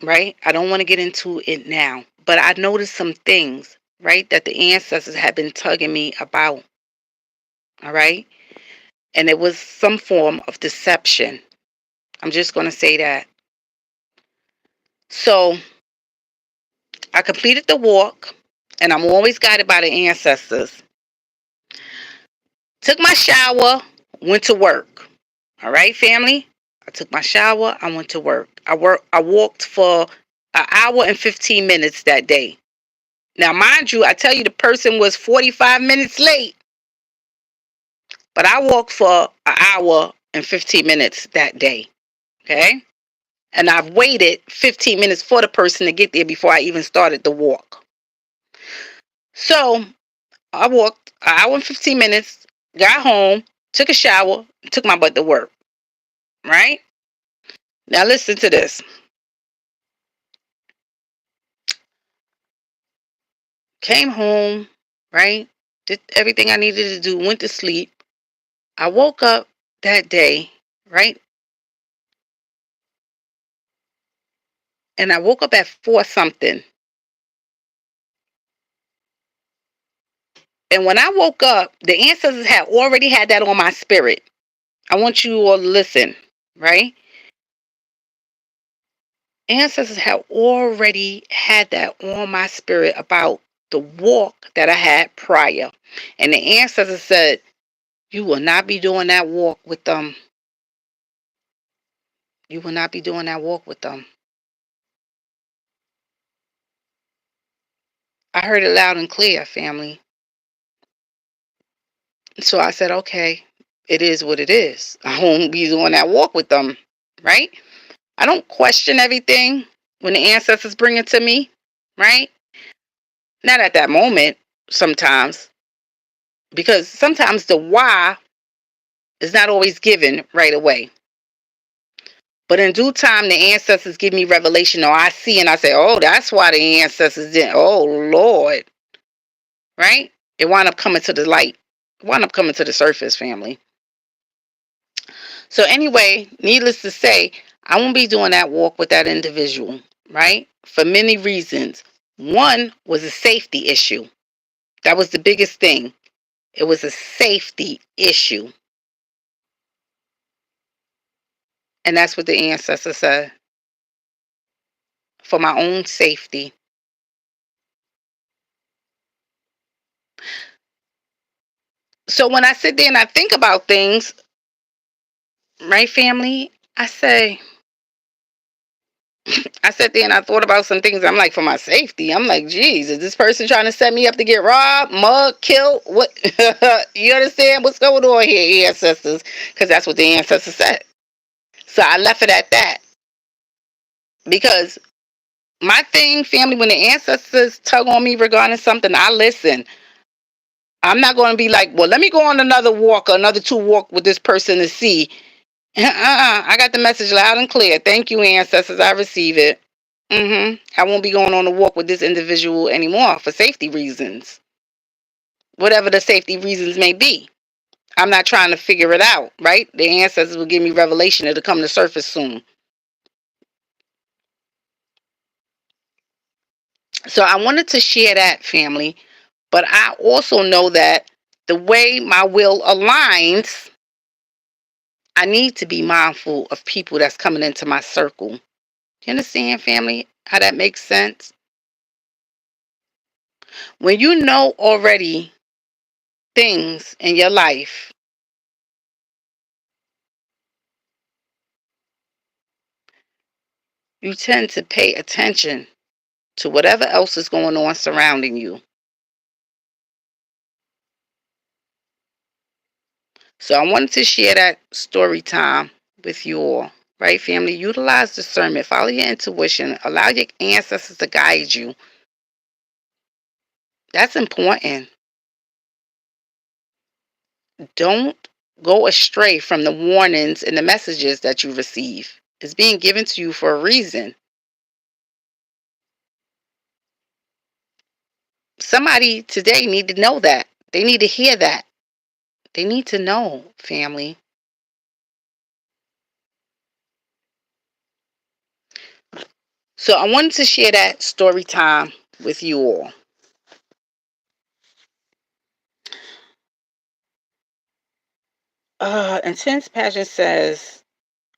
right? I don't want to get into it now. But I noticed some things, right, that the ancestors have been tugging me about. All right. And it was some form of deception. I'm just going to say that. So I completed the walk, and I'm always guided by the ancestors. Took my shower, went to work. All right, family. I took my shower. I went to work. I walked for an hour and 15 minutes that day. Now, mind you, I tell you the person was 45 minutes late, but I walked for an hour and 15 minutes that day. Okay. And I've waited 15 minutes for the person to get there before I even started the walk. So I walked an hour and 15 minutes, got home, took a shower, took my butt to work. Right? Now listen to this. Came home, right? Did everything I needed to do, went to sleep. I woke up that day, right? And I woke up at 4 something. And when I woke up, the ancestors had already had that on my spirit. I want you all to listen, right? Ancestors have already had that on my spirit about the walk that I had prior. And the ancestors said, you will not be doing that walk with them. You will not be doing that walk with them. I heard it loud and clear, family. So I said, okay, it is what it is. I won't be doing that walk with them, right? I don't question everything when the ancestors bring it to me, right? Not at that moment, sometimes. Because sometimes the why is not always given right away. But in due time, the ancestors give me revelation, or I see and I say, oh, that's why the ancestors didn't. Oh, Lord. Right? It wound up coming to the light. It wound up coming to the surface, family. So anyway, needless to say, I won't be doing that walk with that individual, right? For many reasons. One was a safety issue. That was the biggest thing. It was a safety issue. And that's what the ancestor said. For my own safety. So when I sit there and I think about things, right, family, I sat there and I thought about some things. I'm like, for my safety. I'm like, geez, is this person trying to set me up to get robbed, mugged, killed? What? You understand what's going on here, ancestors? Because that's what the ancestors said. So I left it at that. Because my thing, family, when the ancestors tug on me regarding something, I listen. I'm not going to be like, well, let me go on another walk, another 2 walk with this person to see. I got the message loud and clear. Thank you, ancestors. I receive it. I won't be going on a walk with this individual anymore for safety reasons. Whatever the safety reasons may be. I'm not trying to figure it out, right? The ancestors will give me revelation. It'll come to surface soon. So I wanted to share that, family. But I also know that the way my will aligns, I need to be mindful of people that's coming into my circle. You understand, family? How that makes sense? When you know already things in your life, you tend to pay attention to whatever else is going on surrounding you. So I wanted to share that story time with you all. Right, family? Utilize discernment. Follow your intuition. Allow your ancestors to guide you. That's important. Don't go astray from the warnings and the messages that you receive. It's being given to you for a reason. Somebody today need to know that. They need to hear that. They need to know, family. So I wanted to share that story time with you all. Intense Passion says,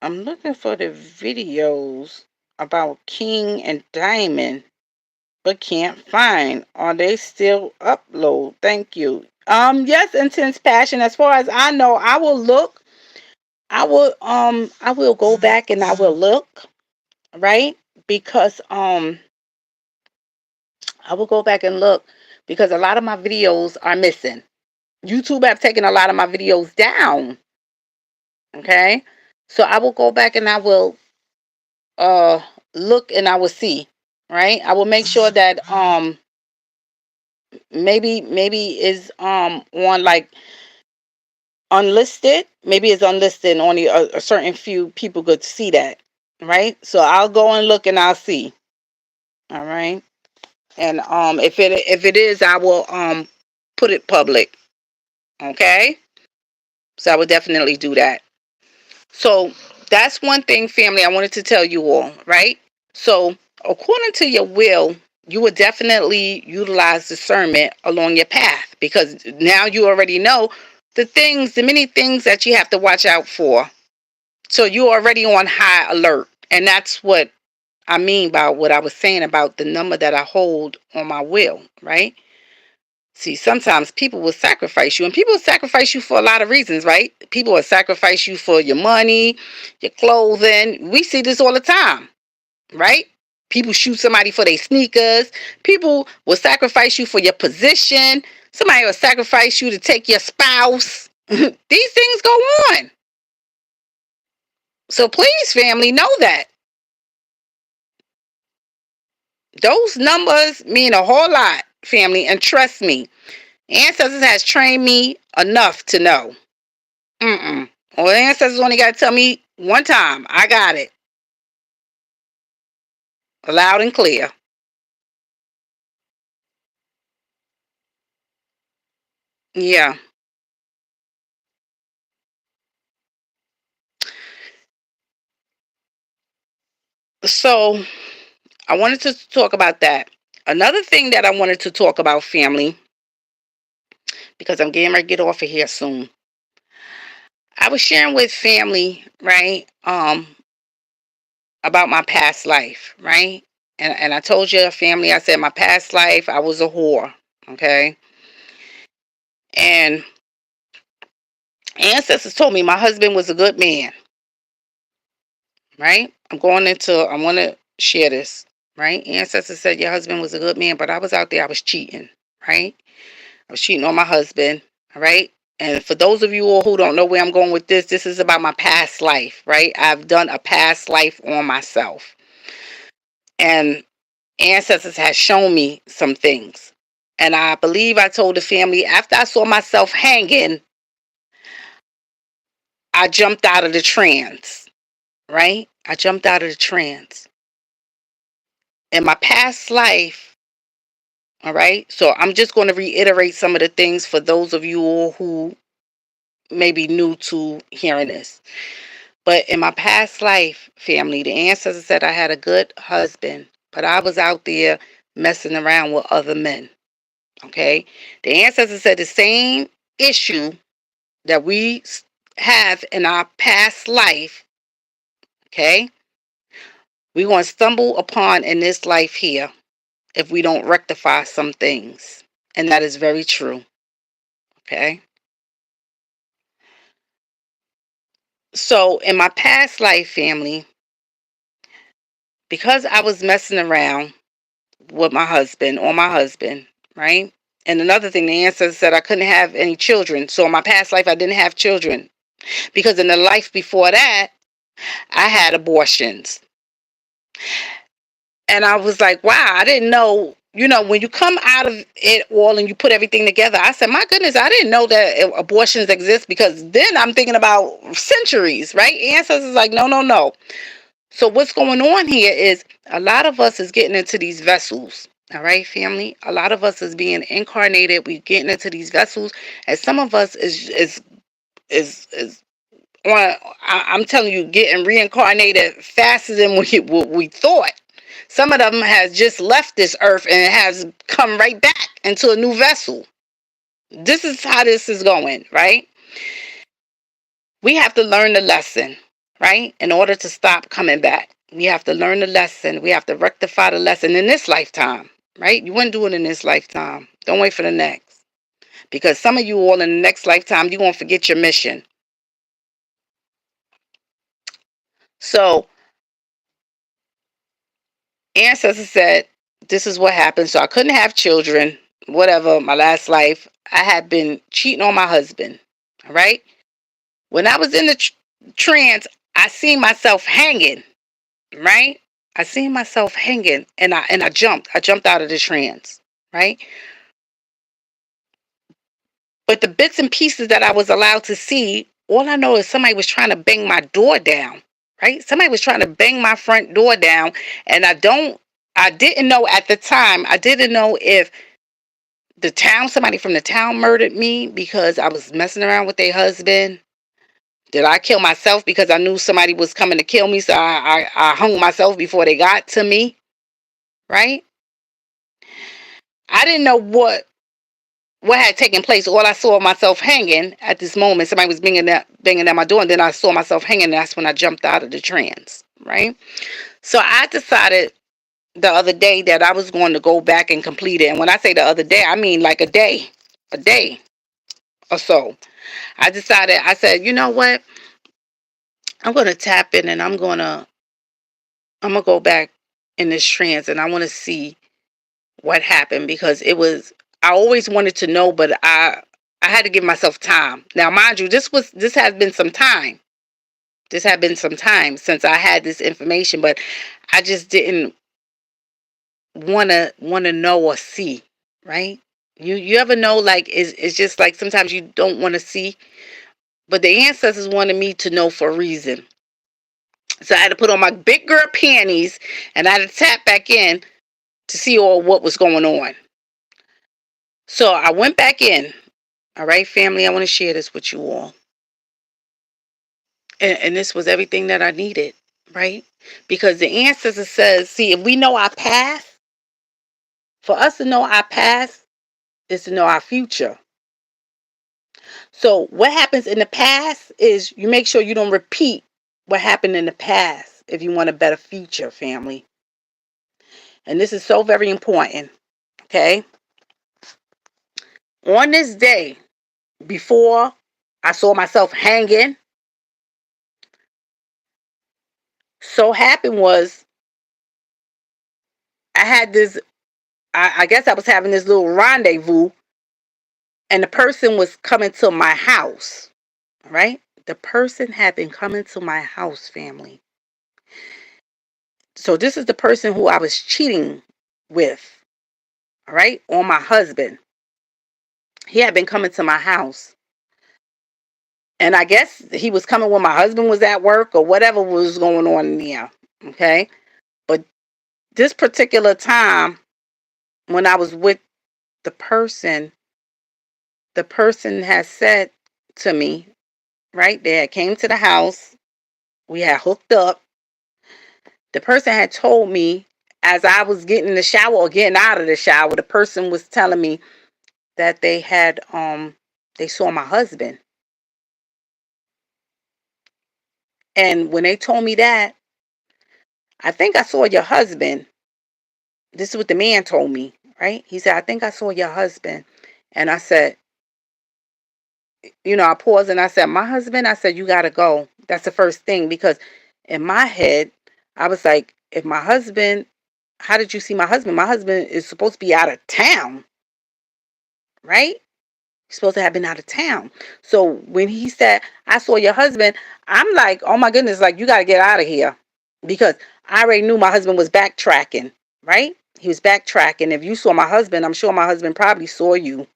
I'm looking for the videos about King and Diamond, but can't find. Are they still upload? Thank you. Yes, Intense Passion. As far as I know, I will look. I will go back and I will look, right? Because I will go back and look because a lot of my videos are missing. YouTube have taken a lot of my videos down. Okay. So I will go back and I will uh look and I will see. Right? I will make sure that maybe is on like unlisted. Maybe it's unlisted and only a certain few people could see that. Right? So I'll go and look and I'll see. All right. And if it is, I will put it public. Okay? So I would definitely do that. So that's one thing, family, I wanted to tell you all, right? So according to your will, you would definitely utilize discernment along your path because now you already know the many things that you have to watch out for. So you're already on high alert. And that's what I mean by what I was saying about the number that I hold on my will, right? See, sometimes people will sacrifice you, and people will sacrifice you for a lot of reasons, right? People will sacrifice you for your money, your clothing. We see this all the time, right? People shoot somebody for their sneakers. People will sacrifice you for your position. Somebody will sacrifice you to take your spouse. These things go on. So please, family, know that. Those numbers mean a whole lot, family, and trust me, Ancestors has trained me enough to know. Well, the ancestors only got to tell me one time. I got it. Loud and clear. Yeah. So I wanted to talk about that. Another thing that I wanted to talk about, family, because I'm getting ready to get off of here soon. I was sharing with family, right, about my past life, right? And I told you, family, I said my past life, I was a whore, okay? And ancestors told me my husband was a good man, right? I want to share this, right? Ancestors said your husband was a good man, but I was out there, I was cheating, right? I was cheating on my husband, all right? And for those of you all who don't know where I'm going with this is about my past life, right? I've done a past life on myself. And ancestors has shown me some things. And I believe I told the family after I saw myself hanging, I jumped out of the trance, right? I jumped out of the trance. In my past life, all right? So I'm just going to reiterate some of the things for those of you all who may be new to hearing this. But in my past life, family, the ancestors said I had a good husband, but I was out there messing around with other men, okay? The ancestors said the same issue that we have in our past life, okay? We're going to stumble upon in this life here if we don't rectify some things. And that is very true. Okay. So in my past life, family, because I was messing around with my husband or my husband, right? And another thing, the ancestors said I couldn't have any children. So in my past life, I didn't have children. Because in the life before that, I had abortions. And I was like, wow, I didn't know, when you come out of it all and you put everything together, I said, my goodness, I didn't know that abortions exist because then I'm thinking about centuries, right? Ancestors like, no, no, no. So what's going on here is a lot of us is getting into these vessels. All right, family. A lot of us is being incarnated. We getting into these vessels, and some of us is I'm telling you, getting reincarnated faster than we thought. Some of them has just left this earth and has come right back into a new vessel. This is how this is going, right? we have to learn the lesson, right? In order to stop coming back. We have to learn the lesson. We have to rectify the lesson in this lifetime, right? You wouldn't do it in this lifetime. Don't wait for the next. Because some of you all in the next lifetime, you're going to forget your mission. So, ancestors said, this is what happened. So I couldn't have children, whatever, my last life. I had been cheating on my husband, all right? When I was in the trance, I seen myself hanging, right? I seen myself hanging, and I jumped. I jumped out of the trance, right? But the bits and pieces that I was allowed to see, all I know is somebody was trying to bang my door down, right? Somebody was trying to bang my front door down, and I didn't know at the time. I didn't know if somebody from the town murdered me because I was messing around with their husband. Did I kill myself because I knew somebody was coming to kill me, so I hung myself before they got to me, right? I didn't know what had taken place. All I saw myself hanging at this moment. Somebody was banging at my door, and then I saw myself hanging, and that's when I jumped out of the trance, right? So I decided the other day that I was going to go back and complete it. And when I say the other day, I mean like a day or so. I said, you know what? I'm going to tap in, and I'm going to go back in this trance, and I want to see what happened, because I always wanted to know, but I had to give myself time. Now, mind you, this has been some time. This had been some time since I had this information, but I just didn't want to know or see, right? You ever know, like, it's just like sometimes you don't want to see, but the ancestors wanted me to know for a reason. So I had to put on my big girl panties, and I had to tap back in to see all what was going on. So I went back in. All right, family, I want to share this with you all. And this was everything that I needed, right? Because the ancestor says, see, if we know our past, for us to know our past is to know our future. So what happens in the past is you make sure you don't repeat what happened in the past if you want a better future, family. And this is so very important, okay? On this day, before I saw myself hanging, so happened was I had this, I guess I was having this little rendezvous, and the person was coming to my house, right? The person had been coming to my house, family. So this is the person who I was cheating with, all right, on my husband. He had been coming to my house. And I guess he was coming when my husband was at work or whatever was going on in there, okay? But this particular time, when I was with the person had said to me, right, they had came to the house, we had hooked up. The person had told me, as I was getting in the shower or getting out of the shower, the person was telling me that they saw my husband. And when they told me that, I think I saw your husband. This is what the man told me, right? He said, I think I saw your husband. And I said, I paused and I said, my husband? I said, you got to go. That's the first thing, because in my head, I was like, if my husband, how did you see my husband? My husband is supposed to be out of town, right? He's supposed to have been out of town. So when he said, I saw your husband, I'm like, oh my goodness, like, you got to get out of here. Because I already knew my husband was backtracking, right? He was backtracking. If you saw my husband, I'm sure my husband probably saw you,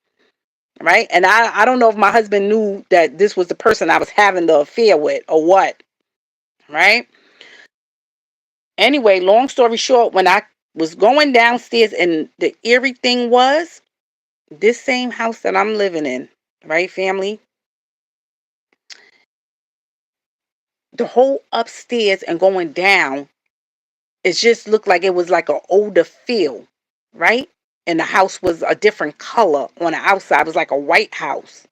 right? And I don't know if my husband knew that this was the person I was having the affair with or what, right? Anyway, long story short, when I was going downstairs, and the eerie thing was, this same house that I'm living in, right, family? The whole upstairs and going down, it just looked like it was like an older feel, right? And the house was a different color on the outside. It was like a white house.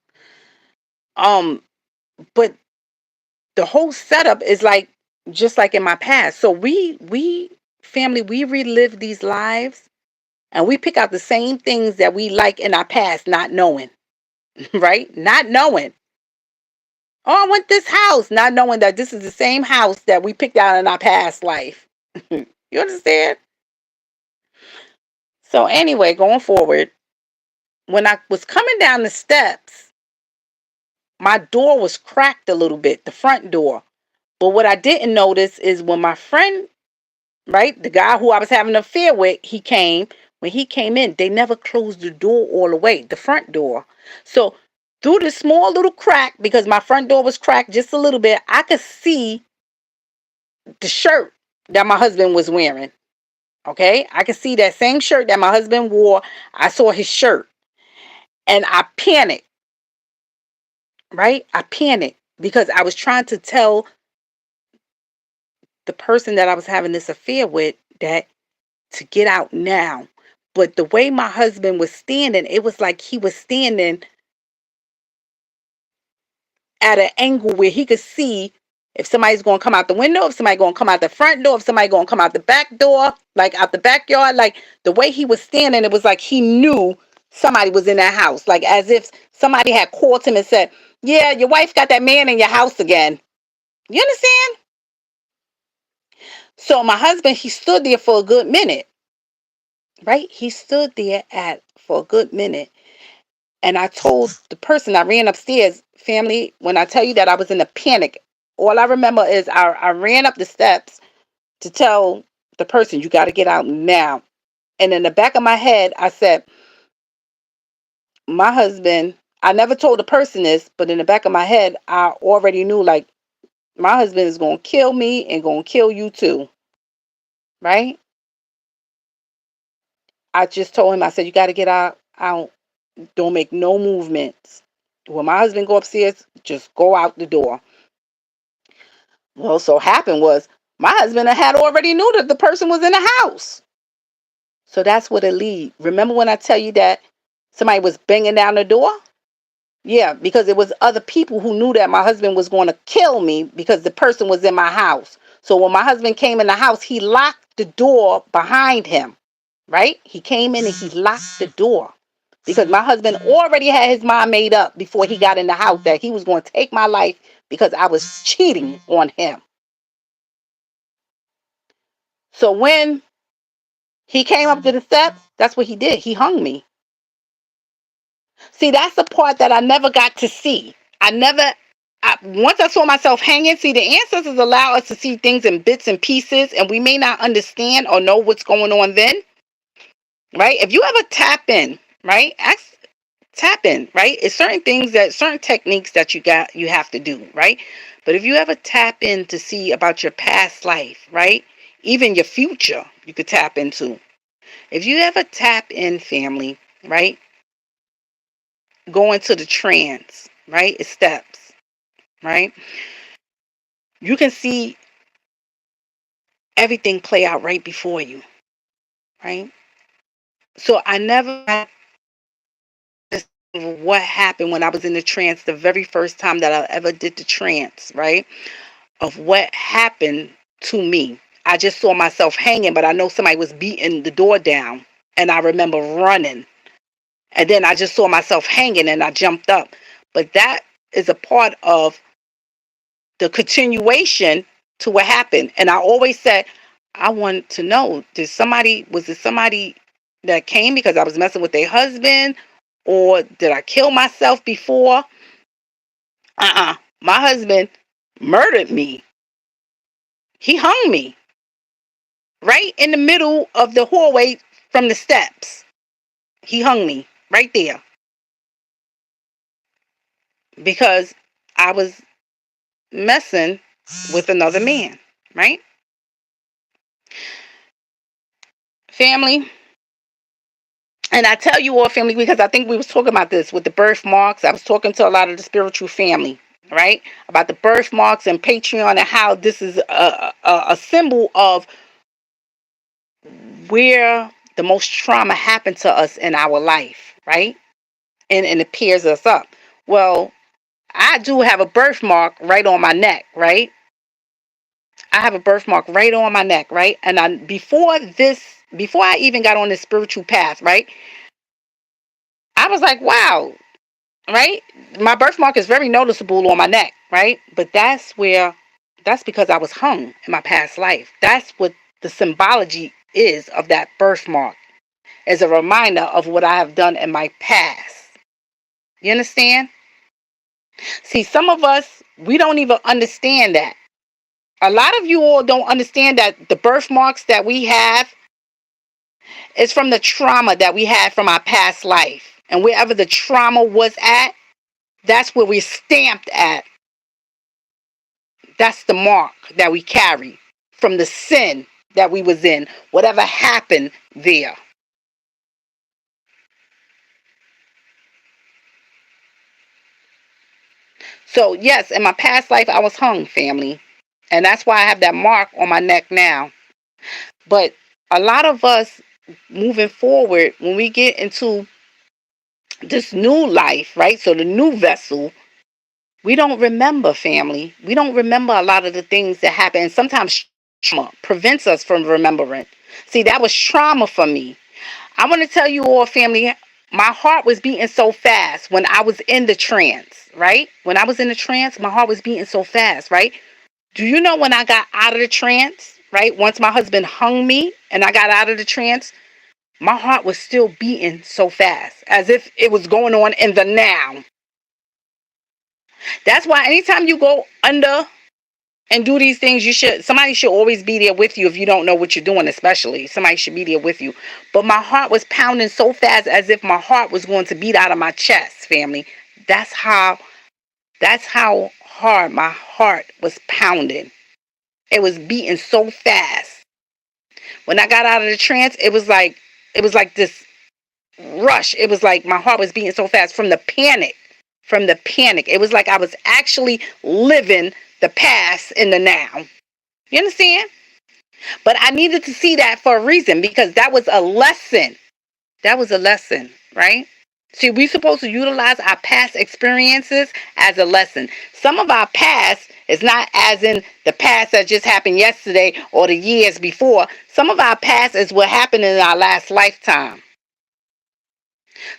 Um, but the whole setup is like just like in my past. So we family, we relive these lives and we pick out the same things that we like in our past, not knowing, right? Not knowing. Oh, I want this house, not knowing that this is the same house that we picked out in our past life. You understand? So anyway, going forward, when I was coming down the steps, my door was cracked a little bit, the front door. But what I didn't notice is when my friend, right, the guy who I was having an affair with, he came. When he came in, they never closed the door all the way, the front door. So through the small little crack, because my front door was cracked just a little bit, I could see the shirt that my husband was wearing. Okay, I could see that same shirt that my husband wore. I saw his shirt and I panicked, right? I panicked because I was trying to tell the person that I was having this affair with that to get out now. But the way my husband was standing, it was like he was standing at an angle where he could see if somebody's going to come out the window, if somebody's going to come out the front door, if somebody's going to come out the back door, like out the backyard. Like the way he was standing, it was like he knew somebody was in that house. Like as if somebody had called him and said, yeah, your wife got that man in your house again. You understand? So my husband, he stood there for a good minute, right? He stood there for a good minute. And I told the person, I ran upstairs, family, when I tell you that I was in a panic, all I remember is I ran up the steps to tell the person, you got to get out now. And in the back of my head, I said, my husband, I never told the person this, but in the back of my head, I already knew like my husband is going to kill me and going to kill you too. Right? I just told him, I said, you got to get out. Don't make no movements. When my husband go upstairs, just go out the door. Well, so happened was my husband had already knew that the person was in the house. So that's what it lead. Remember when I tell you that somebody was banging down the door? Yeah, because it was other people who knew that my husband was going to kill me because the person was in my house. So when my husband came in the house, he locked the door behind him, right? He came in and he locked the door because my husband already had his mind made up before he got in the house that he was going to take my life because I was cheating on him. So when he came up to the steps, that's what he did. He hung me. See, that's the part that I never got to see. Once I saw myself hanging, see, the ancestors allow us to see things in bits and pieces, and we may not understand or know what's going on then, right? If you ever tap in, right? Tap in, right? It's certain techniques that you have to do, right? But if you ever tap in to see about your past life, right? Even your future, you could tap into. If you ever tap in, family, right? Go into the trance, right? It's steps, right? You can see everything play out right before you, right? So I never had what happened when I was in the trance the very first time that I ever did the trance, right? Of what happened to me. I just saw myself hanging, but I know somebody was beating the door down, and I remember running. And then I just saw myself hanging and I jumped up. But that is a part of the continuation to what happened. And I always said, I want to know, was it somebody that came because I was messing with their husband? Or did I kill myself before? My husband murdered me. He hung me right in the middle of the hallway from the steps. He hung me right there because I was messing with another man, right? Family. And I tell you all, family, because I think we was talking about this with the birthmarks. I was talking to a lot of the spiritual family, right? About the birthmarks and Patreon and how this is a symbol of where the most trauma happened to us in our life, right? And it pairs us up. Well, I do have a birthmark right on my neck, right? I have a birthmark right on my neck, right? And before I even got on this spiritual path, right? I was like, wow, right? My birthmark is very noticeable on my neck, right? But that's because I was hung in my past life. That's what the symbology is of that birthmark, as a reminder of what I have done in my past. You understand? See, some of us, we don't even understand that. A lot of you all don't understand that the birthmarks that we have is from the trauma that we had from our past life. And wherever the trauma was at, that's where we're stamped at. That's the mark that we carry from the sin that we was in, whatever happened there. So yes, in my past life, I was hung, family. And that's why I have that mark on my neck now. But a lot of us moving forward, when we get into this new life, right? So the new vessel, we don't remember, family. We don't remember a lot of the things that happen. And sometimes trauma prevents us from remembering. See, that was trauma for me. I want to tell you all, family, my heart was beating so fast when I was in the trance, right? When I was in the trance, my heart was beating so fast, right? Do you know when I got out of the trance, right? Once my husband hung me and I got out of the trance, my heart was still beating so fast, as if it was going on in the now. That's why anytime you go under and do these things, somebody should always be there with you. If you don't know what you're doing, especially somebody should be there with you. But my heart was pounding so fast, as if my heart was going to beat out of my chest, family. That's how hard my heart was pounding. It was beating so fast. When I got out of the trance, it was like this rush. It was like my heart was beating so fast from the panic. From the panic. It was like I was actually living the past in the now. You understand? But I needed to see that for a reason, because that was a lesson. That was a lesson, right? See, we're supposed to utilize our past experiences as a lesson. Some of our past is not as in the past that just happened yesterday or the years before. Some of our past is what happened in our last lifetime.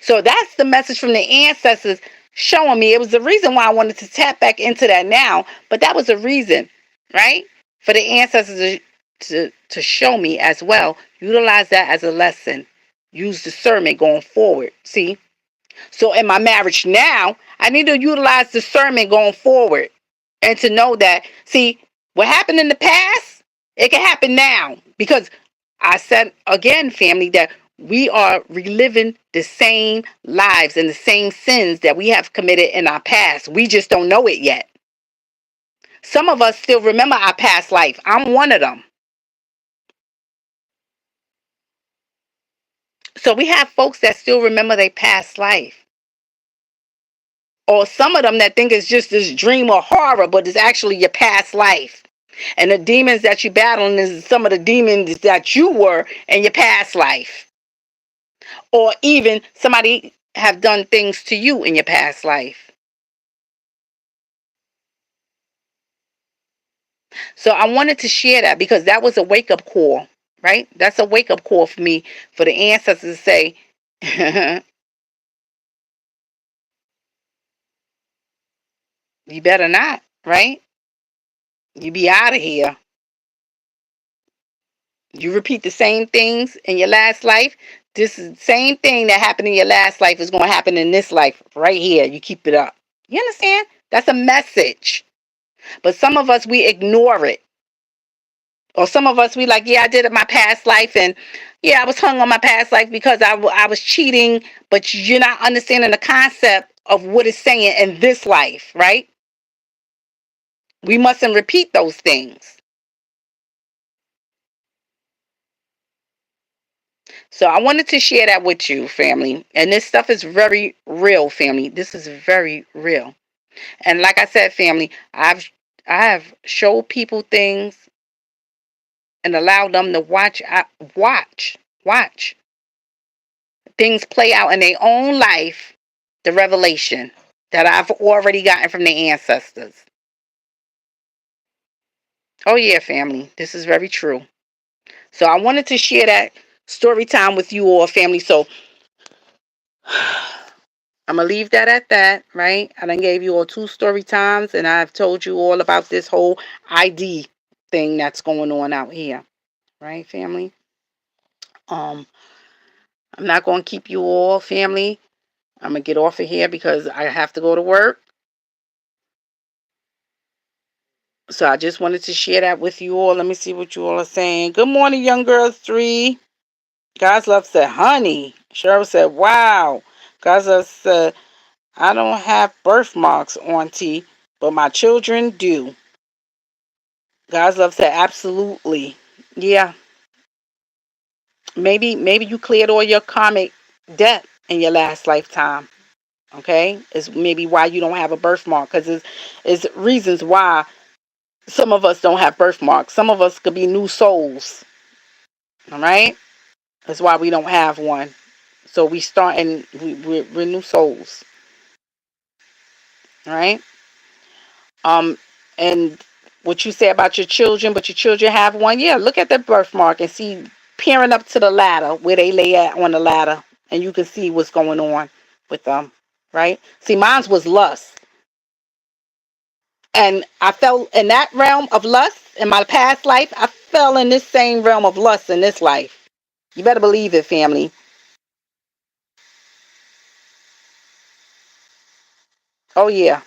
So that's the message from the ancestors showing me. It was the reason why I wanted to tap back into that now, but that was a reason, right? For the ancestors to show me as well. Utilize that as a lesson. Use discernment going forward. See? So in my marriage now, I need to utilize discernment going forward. And to know that, see, what happened in the past, it can happen now. Because I said again, family, that we are reliving the same lives and the same sins that we have committed in our past. We just don't know it yet. Some of us still remember our past life. I'm one of them. So we have folks that still remember their past life. Or some of them that think it's just this dream or horror, but it's actually your past life. And the demons that you're battling is some of the demons that you were in your past life. Or even somebody have done things to you in your past life. So I wanted to share that, because that was a wake-up call, right? That's a wake-up call for me, for the ancestors to say, you better not, right? You be out of here. You repeat the same things in your last life. This is the same thing that happened in your last life is going to happen in this life right here. You keep it up. You understand? That's a message. But some of us, we ignore it. Or some of us, we like, yeah, I did it in my past life. And yeah, I was hung on my past life because I was cheating. But you're not understanding the concept of what it's saying in this life, right? We mustn't repeat those things. So I wanted to share that with you, family. And this stuff is very real, family. This is very real. And like I said, family, I have showed people things and allowed them to watch things play out in their own life, the revelation. that I've already gotten from the ancestors. Oh, yeah, family. This is very true. So I wanted to share that story time with you all, family. So I'm going to leave that at that, right? I done gave you all 2 story times, and I've told you all about this whole ID thing that's going on out here, right, family? Um, I'm not going to keep you all, family. I'm going to get off of here because I have to go to work. So I just wanted to share that with you all. Let me see what you all are saying. Good morning, young girls 3. God's love said, honey. Cheryl said, wow. God's love said, I don't have birthmarks, Auntie, but my children do. God's love said, absolutely. Yeah. Maybe you cleared all your karmic debt in your last lifetime. Okay? It's maybe why you don't have a birthmark. Because it's reasons why some of us don't have birthmarks. Some of us could be new souls. All right? That's why we don't have one. So we start and we're new souls. All right? And what you say about your children, but your children have one, yeah, look at the birthmark and see peering up to the ladder where they lay at on the ladder, and you can see what's going on with them, right? See, mine was lust, and I fell in that realm of lust in my past life. I fell in this same realm of lust in this life. You better believe it, family. Oh yeah.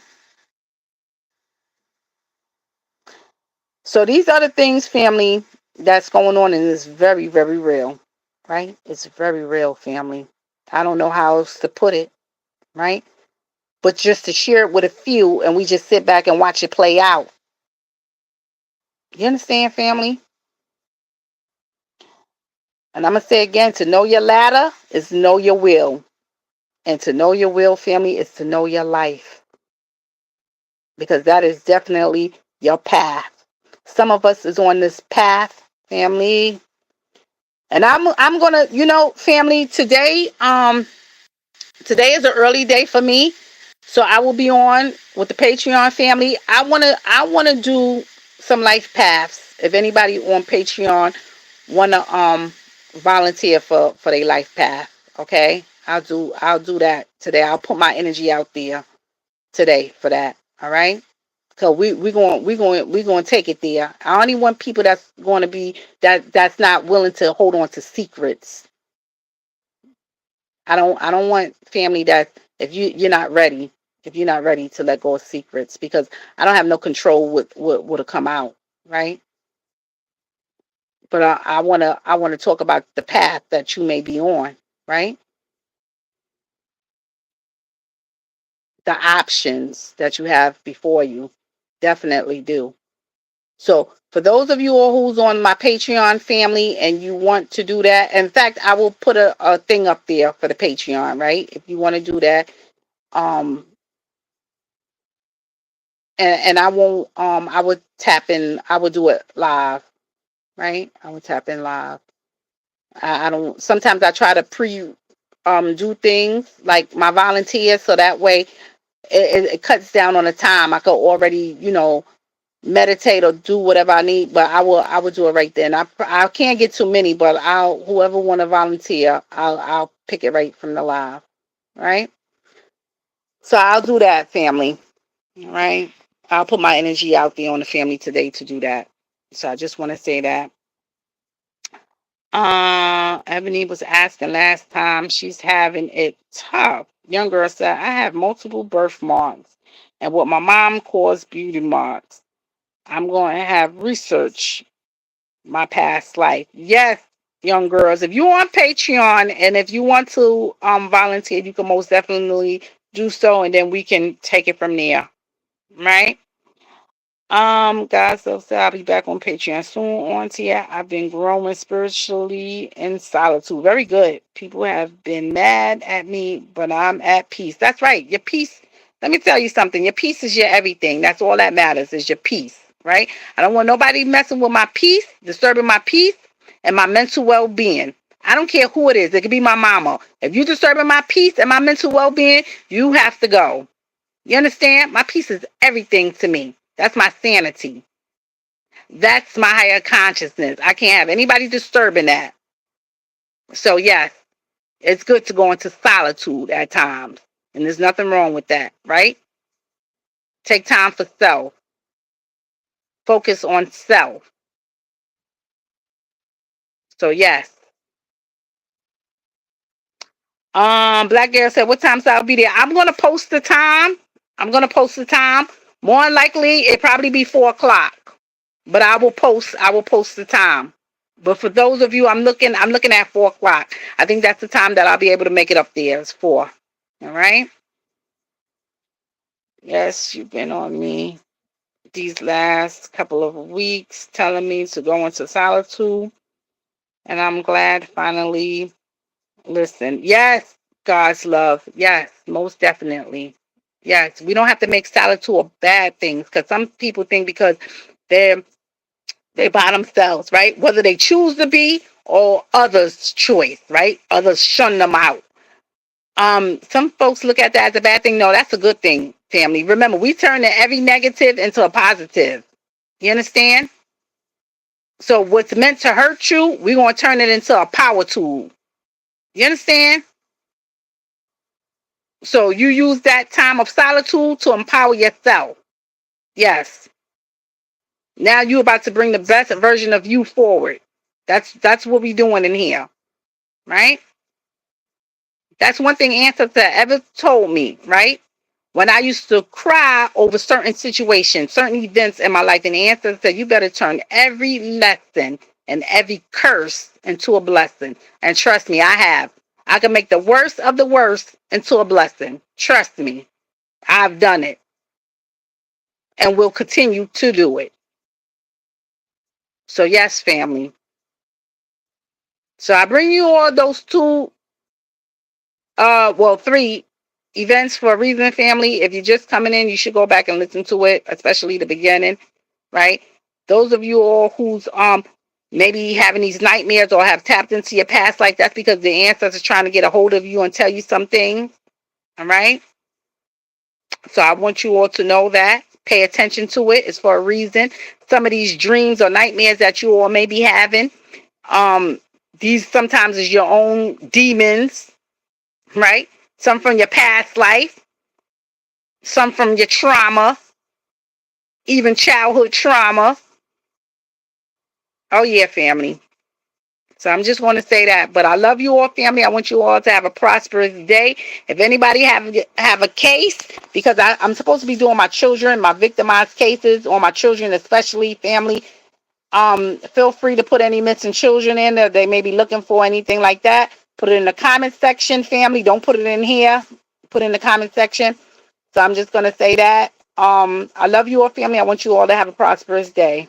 So these are the things, family, that's going on, and it's very, very real, right? It's very real, family. I don't know how else to put it, right? But just to share it with a few, and we just sit back and watch it play out. You understand, family? And I'm going to say again, to know your ladder is to know your will. And to know your will, family, is to know your life. Because that is definitely your path. Some of us is on this path, family. And I'm gonna, family, today is an early day for me. So I will be on with the Patreon family. I wanna do some life paths. If anybody on Patreon wanna volunteer for their life path, okay? I'll do that today. I'll put my energy out there today for that. All right? So we going to take it there. I only want people that's going to be that's not willing to hold on to secrets. I don't want family that if you're not ready, if you're not ready to let go of secrets, because I don't have no control with what will come out, right? But I wanna talk about the path that you may be on, right? The options that you have before you, definitely do. So for those of you all who's on my Patreon family and you want to do that, in fact, I will put a thing up there for the Patreon, right? If you want to do that, um, and I won't, I would tap in, I would do it live, right? I would tap in live. I don't. Sometimes I try to do things like my volunteers, so that way it cuts down on the time. I could already, meditate or do whatever I need, but I will do it right then. I can't get too many, but I'll whoever want to volunteer, I'll pick it right from the live, right? So I'll do that, family. All right. I'll put my energy out there on the family today to do that. So I just want to say that. Ebony was asking last time, she's having it tough. Young girl said, I have multiple birthmarks and what my mom calls beauty marks. I'm going to have research my past life. Yes, young girls, if you're on Patreon and if you want to volunteer, you can most definitely do so, and then we can take it from there. Right? Guys, so I'll be back on Patreon soon. On to ya. I've been growing spiritually in solitude. Very good. People have been mad at me, but I'm at peace. That's right. Your peace. Let me tell you something. Your peace is your everything. That's all that matters is your peace. Right? I don't want nobody messing with my peace, disturbing my peace and my mental well-being. I don't care who it is. It could be my mama. If you're disturbing my peace and my mental well-being, you have to go. You understand? My peace is everything to me. That's my sanity. That's my higher consciousness. I can't have anybody disturbing that. So yes, it's good to go into solitude at times. And there's nothing wrong with that, right? Take time for self. Focus on self. So yes. Black Girl said, what time so I'll be there? I'm gonna post the time. More than likely it probably be 4 o'clock. But I will post the time. But for those of you, I'm looking at 4 o'clock. I think that's the time that I'll be able to make it up there. It's 4. All right. Yes, you've been on me these last couple of weeks telling me to go into solitude. And I'm glad finally listen. Yes, God's love. Yes, most definitely. Yes, we don't have to make solitude a bad thing, because some people think because they're they by themselves, right? Whether they choose to be or others' choice, right? Others shun them out. Some folks look at that as a bad thing. No, that's a good thing, family. Remember, we turn every negative into a positive. You understand? So what's meant to hurt you, we're gonna turn it into a power tool. You understand? So you use that time of solitude to empower yourself. Yes. Now you're about to bring the best version of you forward. That's what we're doing in here, right? That's one thing Ancestor ever told me, right? When I used to cry over certain situations, certain events in my life, and the Ancestor said, you better turn every lesson and every curse into a blessing. And trust me, I have. I can make the worst of the worst into a blessing. Trust me, I've done it and will continue to do it. So yes, family. So I bring you all those three events for a reason, family. If you're just coming in, you should go back and listen to it, especially the beginning, right? Those of you all who's maybe having these nightmares or have tapped into your past life, that's because the ancestors trying to get a hold of you and tell you some things. All right. So I want you all to know that. Pay attention to it. It's for a reason. Some of these dreams or nightmares that you all may be having, um, these sometimes is your own demons, right? Some from your past life, some from your trauma, even childhood trauma. Oh yeah, family. So I'm just going to say that. But I love you all, family. I want you all to have a prosperous day. If anybody have a case, because I'm supposed to be doing my children, my victimized cases on my children, especially, family. Feel free to put any missing children in there. They may be looking for anything like that. Put it in the comment section, family. Don't put it in here. Put it in the comment section. So I'm just going to say that. I love you all, family. I want you all to have a prosperous day.